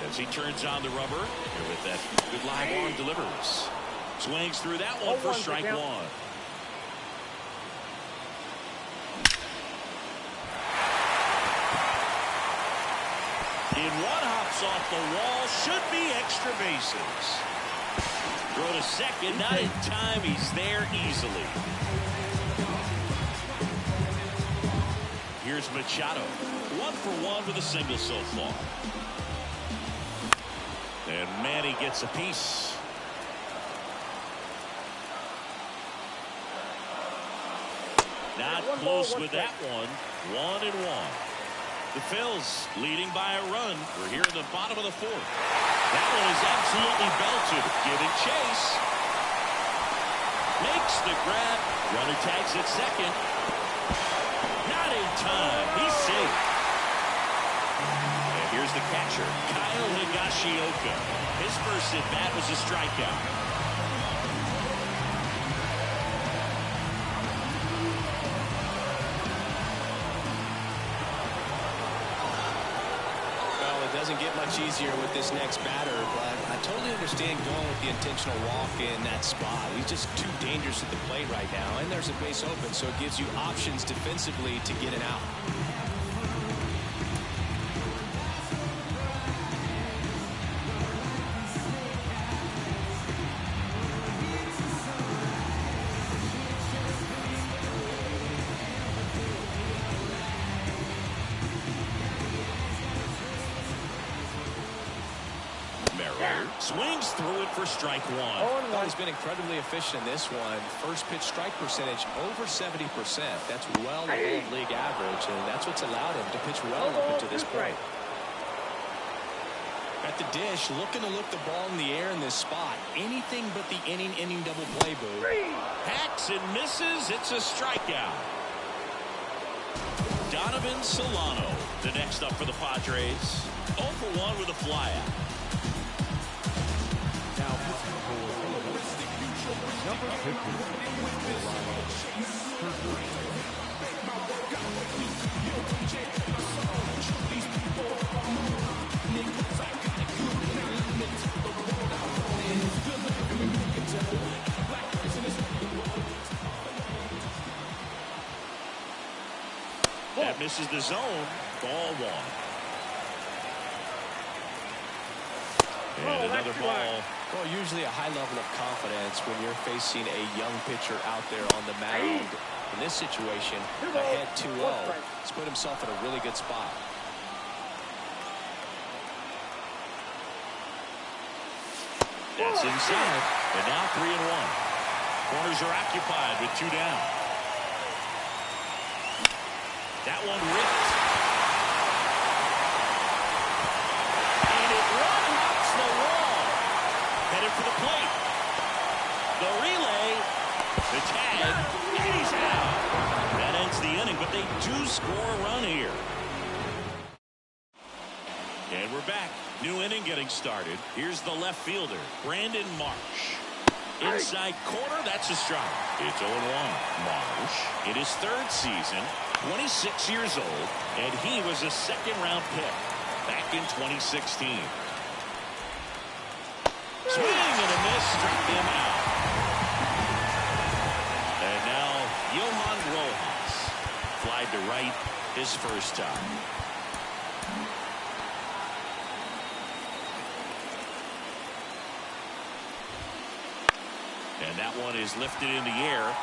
As he turns on the rubber, here with that good live arm delivers. Swings through that one for strike one. In one, hops off the wall, should be extra bases. Throw to second, not in time, he's there easily. Here's Machado, 1 for 1 with a single so far. And Manny gets a piece. Not close with that one. 1-1. The Phils leading by a run. We're here in the bottom of the fourth. That one is absolutely belted. Giving chase. Makes the grab. Runner tags at second. Not in time. He's safe. And here's the catcher, Kyle Higashioka. His first at bat was a strikeout. Doesn't get much easier with this next batter, but I totally understand going with the intentional walk in that spot. He's just too dangerous at the plate right now, and there's a base open, so it gives you options defensively to get an out. Swings through it for strike one. Oh, he's been incredibly efficient in this one. First pitch strike percentage over 70%. That's well above league average, and that's what's allowed him to pitch well up to this point. At the dish, looking to look the ball in the air in this spot. Anything but the inning double play, Boo. Hacks and misses. It's a strikeout. Donovan Solano, the next up for the Padres. 0 for 1 with a flyout. Number 50. That misses the zone. Ball one. And another ball. Well, usually a high level of confidence when you're facing a young pitcher out there on the mound. In this situation, ahead 2-0. He's put himself in a really good spot. That's inside. And now 3-1. Corners are occupied with 2 down. That one ripped. And it one-hops the wall. Headed for the plate. The relay. The tag. And he's out. That ends the inning, but they do score a run here. And we're back. New inning getting started. Here's the left fielder, Brandon Marsh. Inside corner, that's a strike. It's 0-1. Marsh in his 3rd season, 26 years old, and he was a 2nd-round pick back in 2016. Swing and a miss, struck him out. And now Johan Rojas, flied to right his first time. And that one is lifted in the air.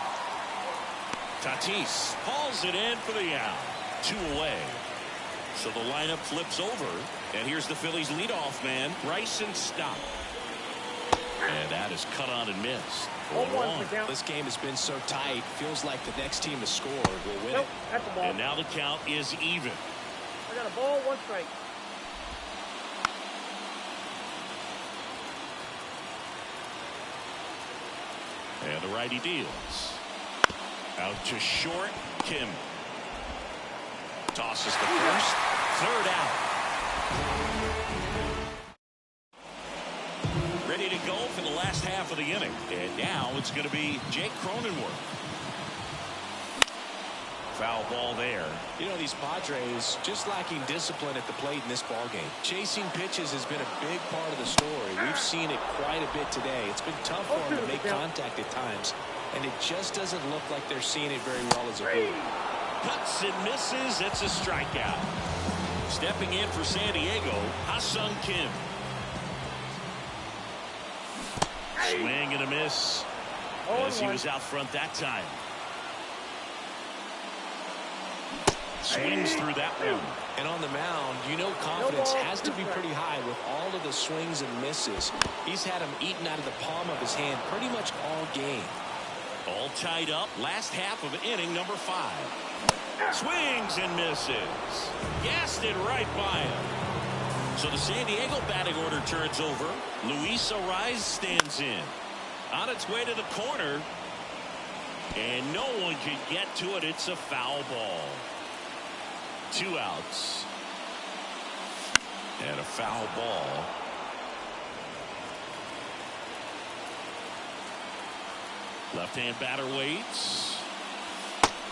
Tatis hauls it in for the out. 2 away. So the lineup flips over. And here's the Phillies leadoff man, Bryson Stott. And that is cut on and missed. 0-1. This game has been so tight. Feels like the next team to score will win Nope, it. that's a ball. And now the count is even. I got a ball, 1 strike. And the righty deals. Out to short. Kim tosses the first. 3rd out. Ready to go for the last half of the inning. And now it's going to be Jake Cronenworth. Foul ball there. You know, these Padres just lacking discipline at the plate in this ballgame. Chasing pitches has been a big part of the story. We've seen it quite a bit today. It's been tough for them to make contact at times, and it just doesn't look like they're seeing it very well as a group. Cuts and misses. It's a strikeout. Stepping in for San Diego, Ha-Sung Kim. Swing and a miss as he was out front that time. Swings through that one. And on the mound, you know confidence has to be pretty high with all of the swings and misses. He's had them eaten out of the palm of his hand pretty much all game. All tied up. Last half of inning number 5. Swings and misses. Gassed it right by him. So the San Diego batting order turns over. Luis Arraez stands in. On its way to the corner. And no one can get to it. It's a foul ball. 2 outs. And a foul ball. Left-hand batter waits.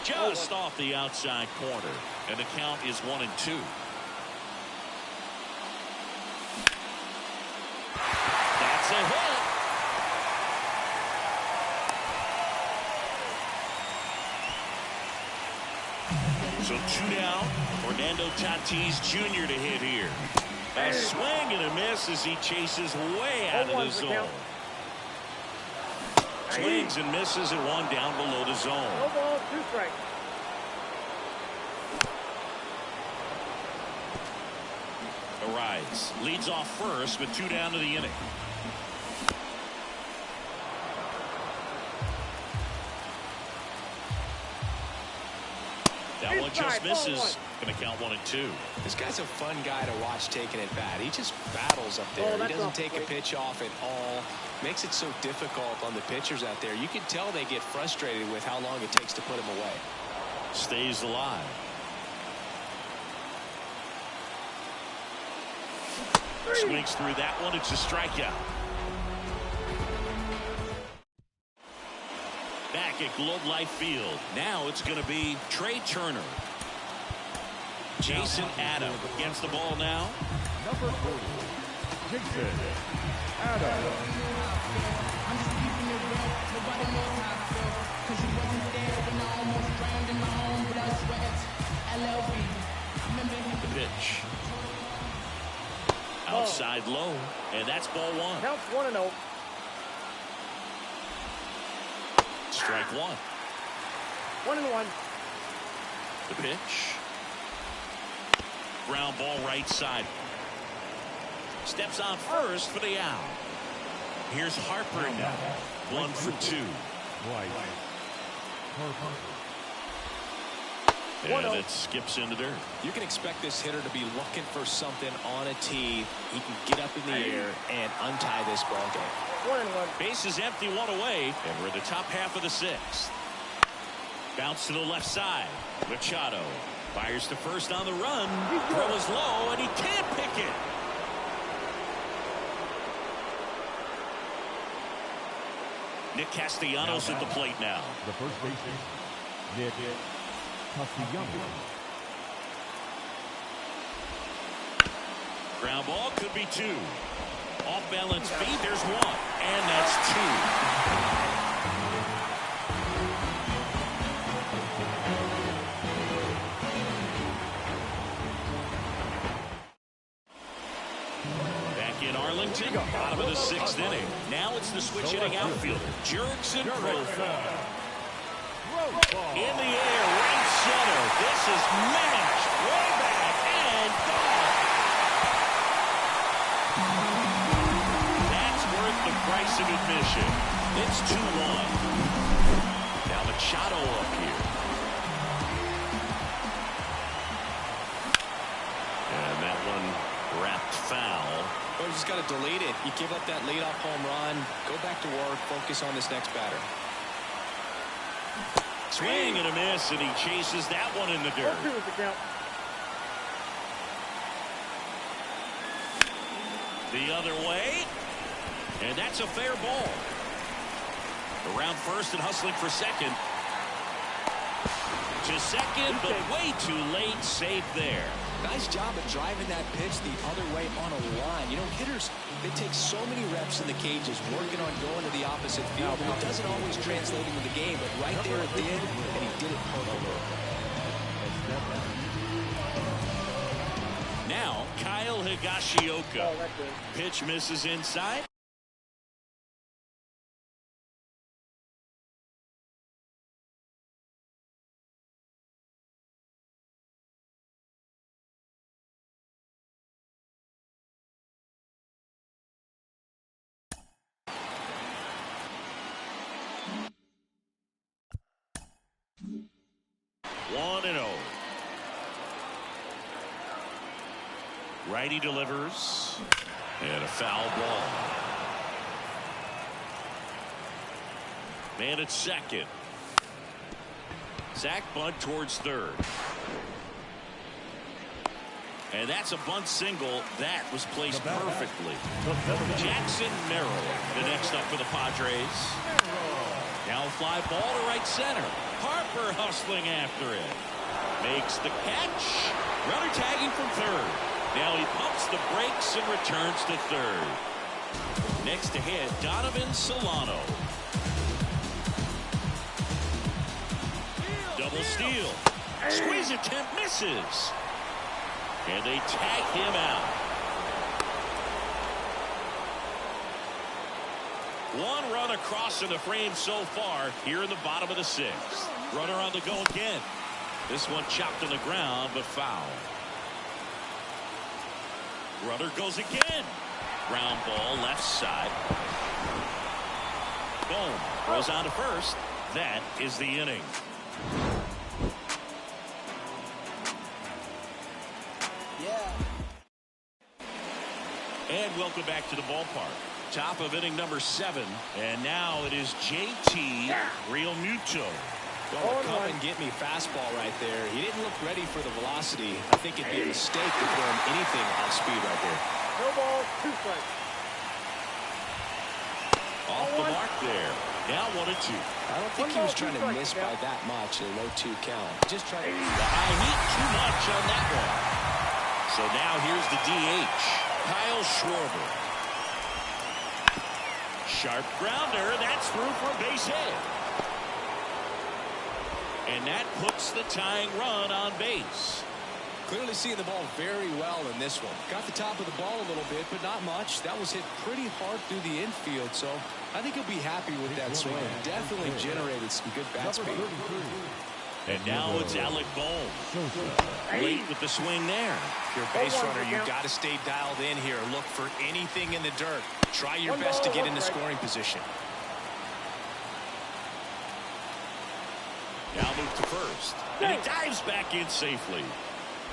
Just off the outside corner. And the count is 1-2. That's a hit. So 2 down. Fernando Tatis Jr. to hit here. A swing and a miss as he chases way out of the zone. Swings and misses and 1 down below the zone. No ball, 2 strikes. Arraez leads off first with 2 down to the inning. That one just misses. Going to count 1-2. This guy's a fun guy to watch taking at bat. He just battles up there. He doesn't take a pitch off at all. Makes it so difficult on the pitchers out there. You can tell they get frustrated with how long it takes to put him away. Stays alive. Swings through that one. It's a strikeout. Back at Globe Life Field. Now it's going to be Trey Turner. Jason Adam against the ball now. Number 40, Jason Adam. The pitch. Outside low, and that's ball 1. Counts 1-0. Strike 1. 1-1. The pitch. Ground ball right side. Steps on first for the out. Here's Harper now. 1 for 2. And it skips into dirt. You can expect this hitter to be looking for something on a tee. He can get up in the air and untie this ball game. 1-1. Base is empty, 1 away, and we're in the top half of the 6th. Bounce to the left side. Machado fires to first on the run. Throw is low, and he can't pick it. Nick Castellanos at the plate now. The first baseman, Nick Castellanos. Ground ball could be 2. Off balance feet, there's 1. And that's 2. Arlington, bottom of the 6th inning. Now it's the switch hitting outfielder, Jurickson Profile. In the air, right center. This is mashed way back and gone. That's worth the price of admission. It's 2-1. Now Machado up here. And that one wrapped foul. Well, you just got to delete it. You give up that leadoff home run. Go back to work. Focus on this next batter. Swing and a miss, and he chases that one in the dirt. The other way, and that's a fair ball. Around first and hustling for second. To second, but way too late. Safe there. Nice job of driving that pitch the other way on a line. You know, hitters, they take so many reps in the cages working on going to the opposite field. It doesn't always translate into the game, but right there it did, and he did it perfectly. Now, Kyle Higashioka. Pitch misses inside. One and 0. Righty delivers. And a foul ball. Man at second. Sack bunt towards third. And that's a bunt single. That was placed perfectly. Jackson Merrill, the next up for the Padres. Now a fly ball to right center. Harper hustling after it. Makes the catch. Runner tagging from third. Now he pumps the brakes and returns to third. Next to hit, Donovan Solano. Double steal. Squeeze attempt misses. And they tag him out. One run across in the frame so far here in the bottom of the 6th. Runner on the go again. This one chopped on the ground, but foul. Runner goes again. Ground ball left side. Boom. Goes on to first. That is the inning. And welcome back to the ballpark. Top of inning number 7. And now it is JT Realmuto. Well, come and get me fastball right there. He didn't look ready for the velocity. I think it'd be a mistake to throw him anything off speed right there. No ball, 2 strikes. Off the mark there. Now 1-2. I don't think he was trying to miss by that much, a low 2 count. Just trying to. The high heat too much on that one. So now here's the DH, Kyle Schwarber. Sharp grounder. That's through for a base hit. And that puts the tying run on base. Clearly seeing the ball very well in this one. Got the top of the ball a little bit, but not much. That was hit pretty hard through the infield, so I think he'll be happy with that swing. Definitely generated some good bat speed. And now it's Alec Bohm. Late with the swing there. If you're a base runner, you've got to stay dialed in here. Look for anything in the dirt. Try your best to get into scoring position. Now move to first. And he dives back in safely.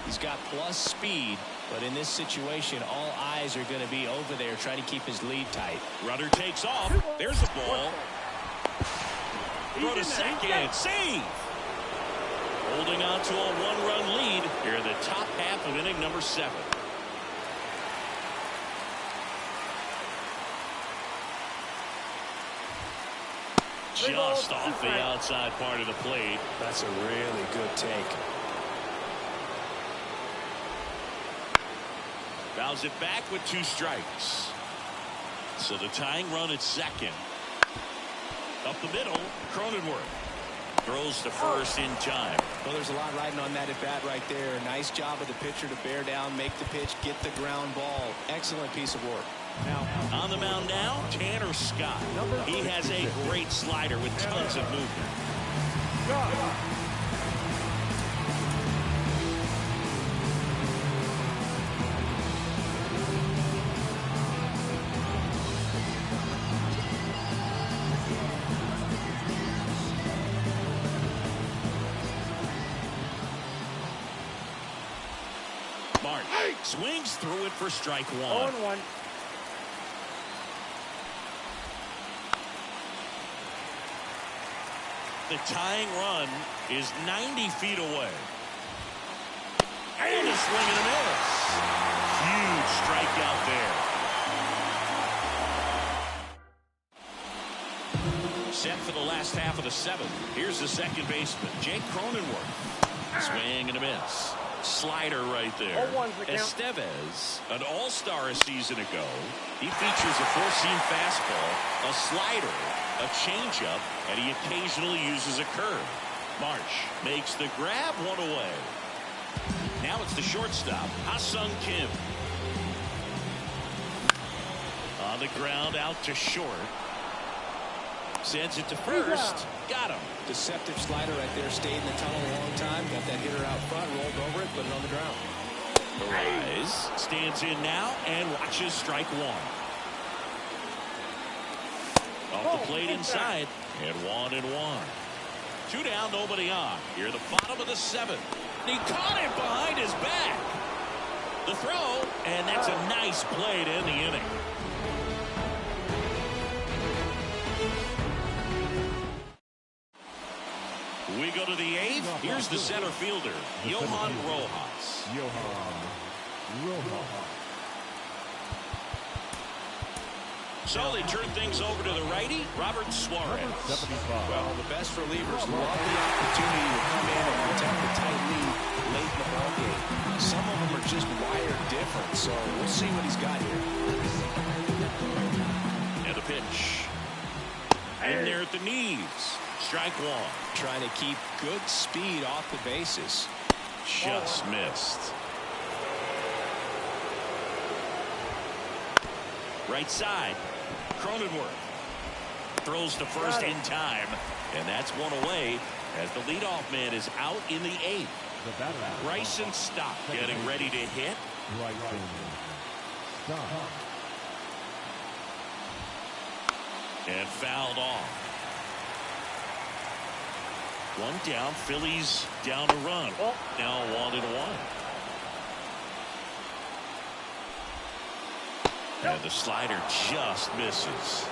He's got plus speed, but in this situation, all eyes are going to be over there trying to keep his lead tight. Runner takes off. There's the ball. Throw to second. Save. Holding on to a 1-run lead here in the top half of inning number 7. Just off the outside part of the plate. That's a really good take. Fouls it back with 2 strikes. So the tying run at second. Up the middle, Cronenworth throws to first in time. Well, there's a lot riding on that at bat right there. Nice job of the pitcher to bear down, make the pitch, get the ground ball. Excellent piece of work. Now, On the mound now, Tanner Scott. He has a great slider with tons of movement. March swings through it for strike one. 0-1. The tying run is 90 feet away. And a swing and a miss. Huge strikeout there. Set for the last half of the seventh. Here's the second baseman, Jake Cronenworth. Swing and a miss. Slider right there. Estevez, an all-star a season ago. He features a four-seam fastball, a slider, a changeup, and he occasionally uses a curve. March makes the grab, one away. Now it's the shortstop, Ha-Sung Kim. On the ground, out to short. Sends it to first. Got him. Deceptive slider right there. Stayed in the tunnel a long time. Got that hitter out front. Rolled over it. Put it on the ground. Rise. Stands in now and watches strike one. Off the plate inside. And 1-1. 2 down, nobody on. Here the bottom of the seventh. He caught it behind his back. The throw. And that's a nice play to end the inning. We go to the eighth. Here's the center fielder, Johan Rojas. So they turn things over to the righty, Robert Suarez. Well, the best relievers love the opportunity to come in and protect the tight lead late in the ballgame. Some of them are just wired different, so we'll see what he's got here. And a pitch. In there at the knees. Strike one. Trying to keep good speed off the bases. Just missed. Right side. Cronenworth throws to first in time, and that's one away as the leadoff man is out in the eighth. Bryson Stott getting ready to hit. And fouled off. One down, Phillies down a run. Now 1-1. And the slider just misses.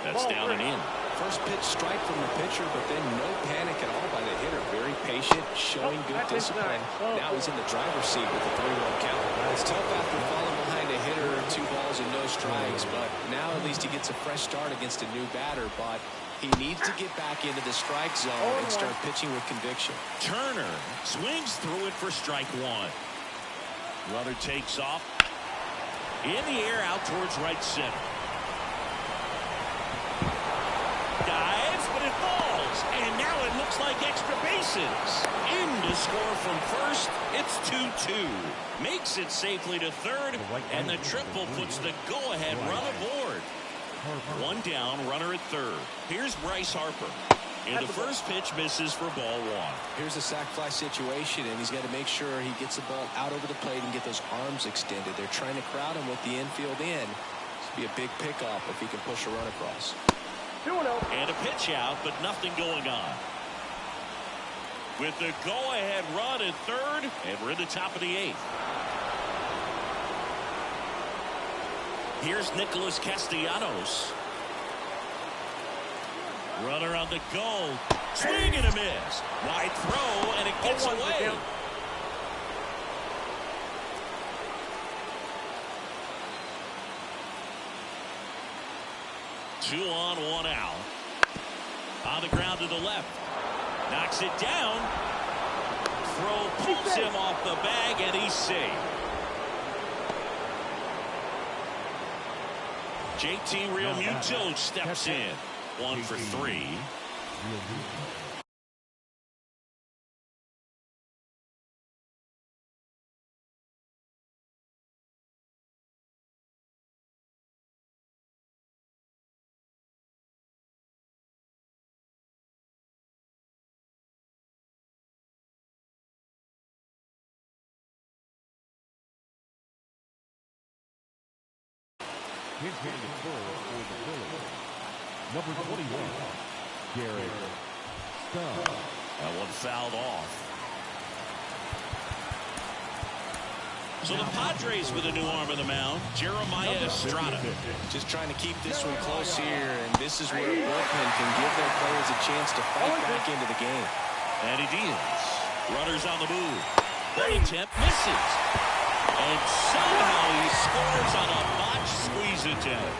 That's down and in. First pitch strike from the pitcher, but then no panic at all by the hitter. Very patient, showing good discipline. Now he's in the driver's seat with a 3-1 count. It's tough after falling behind a hitter, 2 balls and no strikes, but now at least he gets a fresh start against a new batter. But he needs to get back into the strike zone and start pitching with conviction. Turner swings through it for strike one. Runner takes off. In the air out towards right center. Dives, but it falls. And now it looks like extra bases. In to score from first. It's 2-2. Makes it safely to third. And the triple puts the go-ahead run aboard. One down, runner at third. Here's Bryce Harper. And the first pitch misses for ball one. Here's a sac fly situation, and he's got to make sure he gets the ball out over the plate and get those arms extended. They're trying to crowd him with the infield in. This would be a big pickoff if he can push a run across. And a pitch out, but nothing going on. With the go-ahead run at third, and we're in the top of the eighth. Here's Nicholas Castellanos. Runner on the go. Swing and a miss. Wide throw, and it gets away. Two on, one out. On the ground to the left. Knocks it down. Throw pulls him off the bag, and he's safe. JT Realmuto steps in. 1 for 3. His hitting the first for the Phillies. Number 21, Garrett Stubb. That one fouled off. So the Padres with a new arm in the mound, Jeremiah Estrada. Just trying to keep this one close here, and this is where a bullpen can give their players a chance to fight back into the game. And he deals. Runners on the move. One attempt misses. And somehow he scores on a botch squeeze attempt.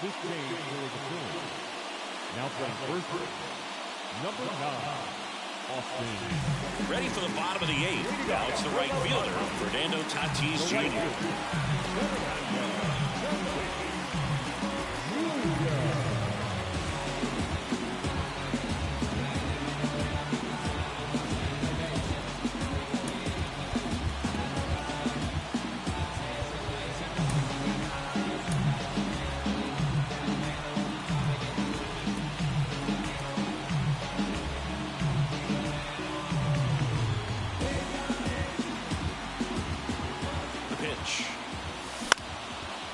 This change for the Phillies. Now playing first, number 9, Austin. Ready for the bottom of the 8th. Now it's the right fielder, Fernando Tatis Jr.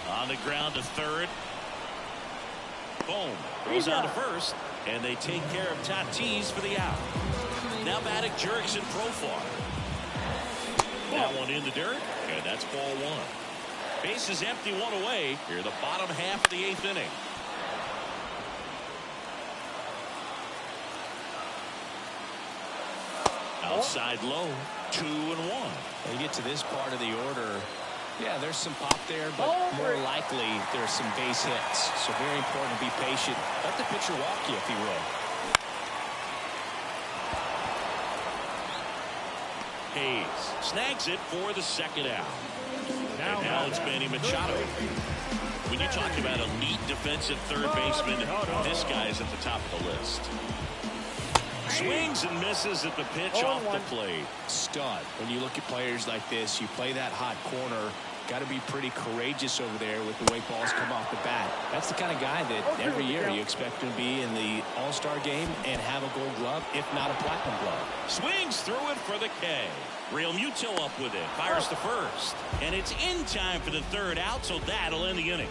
On the ground to third. Boom. Goes on to first. And they take care of Tatis for the out. Now batting Jurickson Profar. That one in the dirt. And that's ball 1. Base is empty, 1 away. Here the bottom half of the 8th inning. Outside low. 2-1. When you get to this part of the order, yeah, there's some pop there, but more likely there's some base hits. So very important to be patient. Let the pitcher walk you if he will. Hayes snags it for the second out. And now it's Manny Machado. When you talk about elite defensive third baseman, this guy's at the top of the list. Swings and misses at the pitch off the plate. Stud. When you look at players like this, you play that hot corner. Got to be pretty courageous over there with the way balls come off the bat. That's the kind of guy that every year you expect him to be in the All-Star game and have a gold glove, if not a platinum glove. Swings through it for the K. Real Muto up with it. Fires the first. And it's in time for the third out, so that'll end the inning.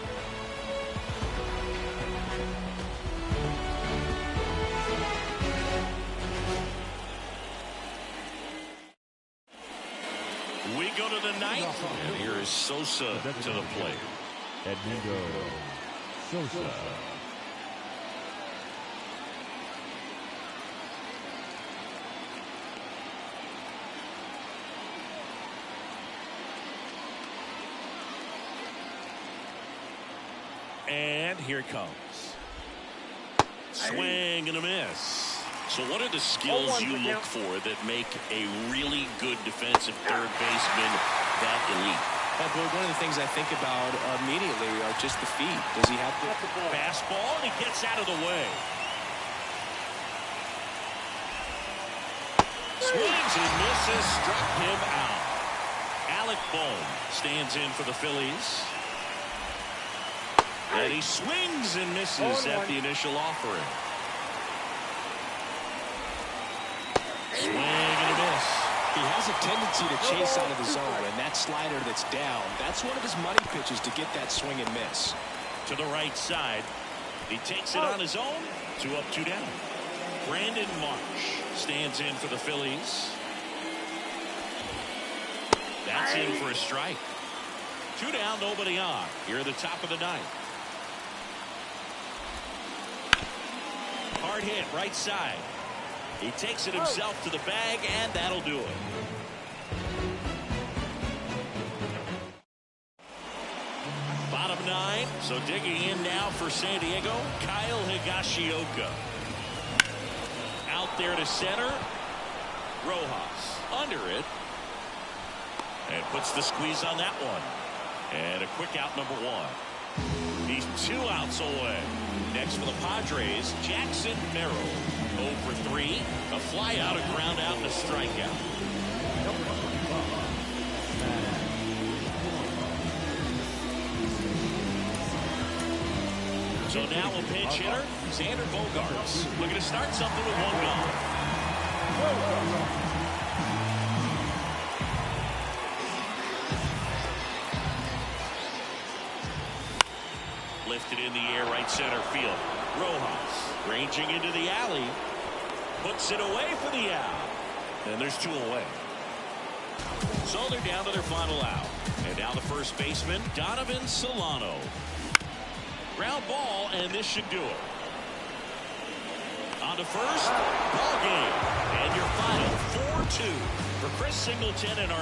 We go to the 9th, and here is Sosa to the plate. Edmundo Sosa. And here it comes. Swing and a miss. So what are the skills you look for that make a really good defensive third baseman that elite? One of the things I think about immediately are just the feet. Does he have the fastball? And he gets out of the way. Swings and misses, struck him out. Alec Bohm stands in for the Phillies. And he swings and misses at the initial offering. Swing and a miss. He has a tendency to chase out of the zone, and that slider that's down, that's one of his money pitches to get that swing and miss. To the right side. He takes it on his own. 2 up, 2 down. Brandon Marsh stands in for the Phillies. That's in for a strike. 2 down, nobody on. Here at the top of the 9th. Hard hit, right side. He takes it himself to the bag, and that'll do it. Bottom 9, so digging in now for San Diego, Kyle Higashioka. Out there to center. Rojas under it. And puts the squeeze on that one. And a quick out, number 1. He's 2 outs away. Next for the Padres, Jackson Merrill. 0 for 3. A fly out, a ground out, and a strikeout. So now a pinch hitter, Xander Bogaerts, looking to start something with one gone. Lifted in the air, right center field. Rojas ranging into the alley, puts it away for the out, and there's two away. So they're down to their final out. And now the first baseman, Donovan Solano. Ground ball, and this should do it. On to first, ball game. And your final 4-2 for Chris Singleton and our